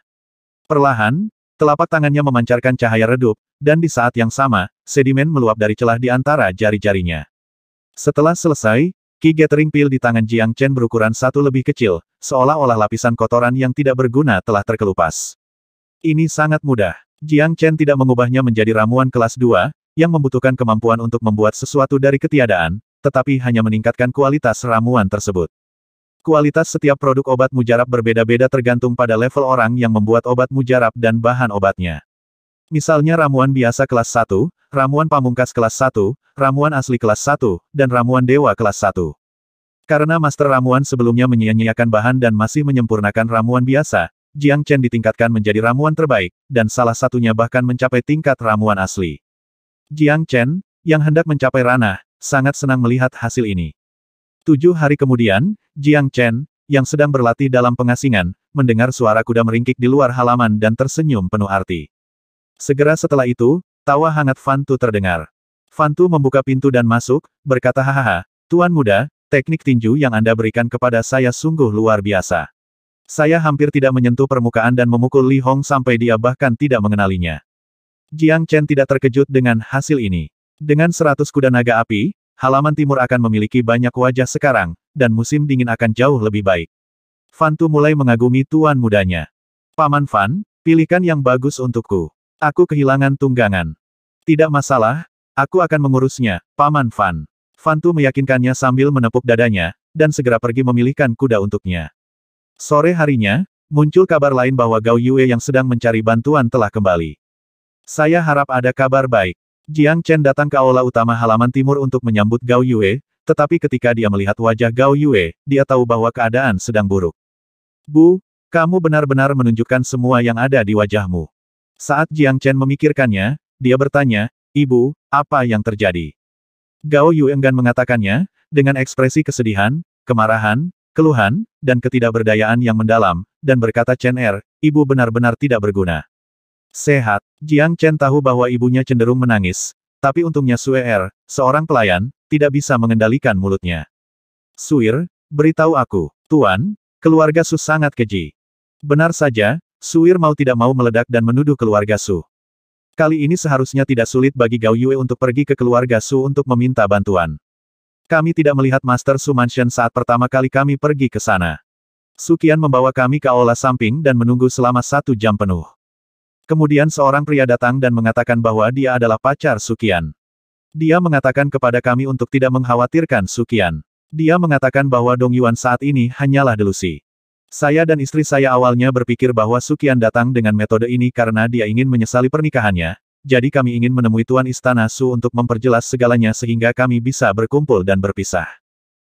Perlahan, telapak tangannya memancarkan cahaya redup, dan di saat yang sama, sedimen meluap dari celah di antara jari-jarinya. Setelah selesai, Qi Gathering Pil di tangan Jiang Chen berukuran 1 lebih kecil, seolah-olah lapisan kotoran yang tidak berguna telah terkelupas. Ini sangat mudah. Jiang Chen tidak mengubahnya menjadi ramuan kelas 2, yang membutuhkan kemampuan untuk membuat sesuatu dari ketiadaan, tetapi hanya meningkatkan kualitas ramuan tersebut. Kualitas setiap produk obat mujarab berbeda-beda tergantung pada level orang yang membuat obat mujarab dan bahan obatnya. Misalnya ramuan biasa kelas 1, ramuan pamungkas kelas 1, ramuan asli kelas 1, dan ramuan dewa kelas 1. Karena master ramuan sebelumnya menyia-nyiakan bahan dan masih menyempurnakan ramuan biasa, Jiang Chen ditingkatkan menjadi ramuan terbaik, dan salah satunya bahkan mencapai tingkat ramuan asli. Jiang Chen, yang hendak mencapai ranah, sangat senang melihat hasil ini. 7 hari kemudian, Jiang Chen, yang sedang berlatih dalam pengasingan, mendengar suara kuda meringkik di luar halaman dan tersenyum penuh arti. Segera setelah itu, tawa hangat Fan Tu terdengar. Fan Tu membuka pintu dan masuk, berkata hahaha, Tuan muda, teknik tinju yang Anda berikan kepada saya sungguh luar biasa. Saya hampir tidak menyentuh permukaan dan memukul Li Hong sampai dia bahkan tidak mengenalinya. Jiang Chen tidak terkejut dengan hasil ini. Dengan 100 kuda naga api, halaman timur akan memiliki banyak wajah sekarang, dan musim dingin akan jauh lebih baik. Fan Tu mulai mengagumi tuan mudanya. Paman Fan, pilihkan yang bagus untukku. Aku kehilangan tunggangan. Tidak masalah, aku akan mengurusnya, Paman Fan. Fan Tu meyakinkannya sambil menepuk dadanya, dan segera pergi memilihkan kuda untuknya. Sore harinya, muncul kabar lain bahwa Gao Yue yang sedang mencari bantuan telah kembali. Saya harap ada kabar baik. Jiang Chen datang ke aula utama halaman timur untuk menyambut Gao Yue, tetapi ketika dia melihat wajah Gao Yue, dia tahu bahwa keadaan sedang buruk. Bu, kamu benar-benar menunjukkan semua yang ada di wajahmu. Saat Jiang Chen memikirkannya, dia bertanya, Ibu, apa yang terjadi? Gao Yue enggan mengatakannya, dengan ekspresi kesedihan, kemarahan, keluhan, dan ketidakberdayaan yang mendalam, dan berkata Chen Er, Ibu benar-benar tidak berguna. Sehat, Jiang Chen tahu bahwa ibunya cenderung menangis, tapi untungnya Sue Er, seorang pelayan, tidak bisa mengendalikan mulutnya. Suir, beritahu aku, Tuan, keluarga Su sangat keji. Benar saja, Suir mau tidak mau meledak dan menuduh keluarga Su. Kali ini seharusnya tidak sulit bagi Gao Yue untuk pergi ke keluarga Su untuk meminta bantuan. Kami tidak melihat Master Su Mansion saat pertama kali kami pergi ke sana. Suqian membawa kami ke aula samping dan menunggu selama 1 jam penuh. Kemudian seorang pria datang dan mengatakan bahwa dia adalah pacar Suqian. Dia mengatakan kepada kami untuk tidak mengkhawatirkan Suqian. Dia mengatakan bahwa Dong Yuan saat ini hanyalah delusi. Saya dan istri saya awalnya berpikir bahwa Suqian datang dengan metode ini karena dia ingin menyesali pernikahannya, jadi kami ingin menemui Tuan Istana Su untuk memperjelas segalanya sehingga kami bisa berkumpul dan berpisah.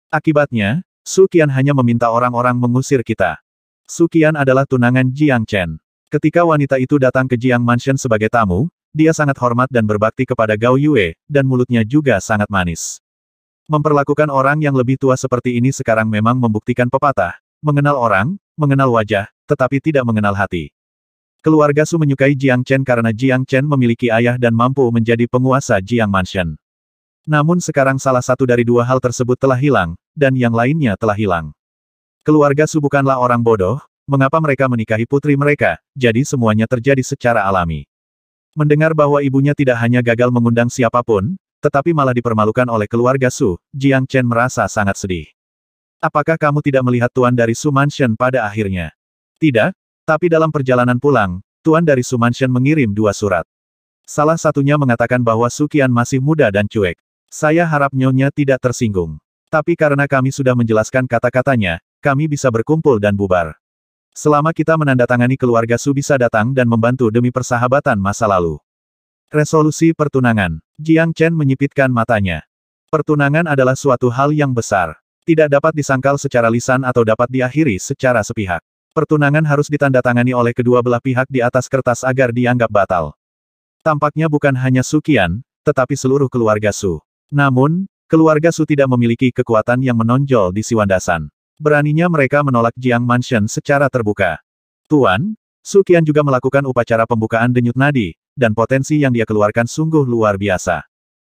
Akibatnya, Suqian hanya meminta orang-orang mengusir kita. Suqian adalah tunangan Jiang Chen. Ketika wanita itu datang ke Jiang Mansion sebagai tamu, dia sangat hormat dan berbakti kepada Gao Yue, dan mulutnya juga sangat manis. Memperlakukan orang yang lebih tua seperti ini sekarang memang membuktikan pepatah, mengenal orang, mengenal wajah, tetapi tidak mengenal hati. Keluarga Su menyukai Jiang Chen karena Jiang Chen memiliki ayah dan mampu menjadi penguasa Jiang Mansion. Namun sekarang salah satu dari dua hal tersebut telah hilang, dan yang lainnya telah hilang. Keluarga Su bukanlah orang bodoh, mengapa mereka menikahi putri mereka, jadi semuanya terjadi secara alami. Mendengar bahwa ibunya tidak hanya gagal mengundang siapapun, tetapi malah dipermalukan oleh keluarga Su, Jiang Chen merasa sangat sedih. Apakah kamu tidak melihat Tuan dari Su Mansion pada akhirnya? Tidak, tapi dalam perjalanan pulang, Tuan dari Su Mansion mengirim 2 surat. Salah satunya mengatakan bahwa Suqian masih muda dan cuek. Saya harap Nyonya tidak tersinggung. Tapi karena kami sudah menjelaskan kata-katanya, kami bisa berkumpul dan bubar. Selama kita menandatangani keluarga Su bisa datang dan membantu demi persahabatan masa lalu. Resolusi pertunangan. Jiang Chen menyipitkan matanya. Pertunangan adalah suatu hal yang besar. Tidak dapat disangkal secara lisan atau dapat diakhiri secara sepihak. Pertunangan harus ditandatangani oleh kedua belah pihak di atas kertas agar dianggap batal. Tampaknya bukan hanya Suqian, tetapi seluruh keluarga Su. Namun, keluarga Su tidak memiliki kekuatan yang menonjol di Siwandasan. Beraninya mereka menolak Jiang Mansion secara terbuka. Tuan, Suqian juga melakukan upacara pembukaan denyut nadi, dan potensi yang dia keluarkan sungguh luar biasa.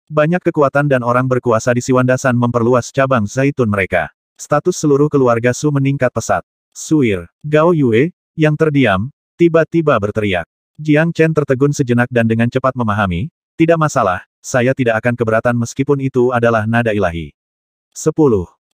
Banyak kekuatan dan orang berkuasa di Siwandasan memperluas cabang zaitun mereka. Status seluruh keluarga Su meningkat pesat. Suir, Gao Yue, yang terdiam, tiba-tiba berteriak. Jiang Chen tertegun sejenak dan dengan cepat memahami, tidak masalah, saya tidak akan keberatan meskipun itu adalah nada ilahi. 10.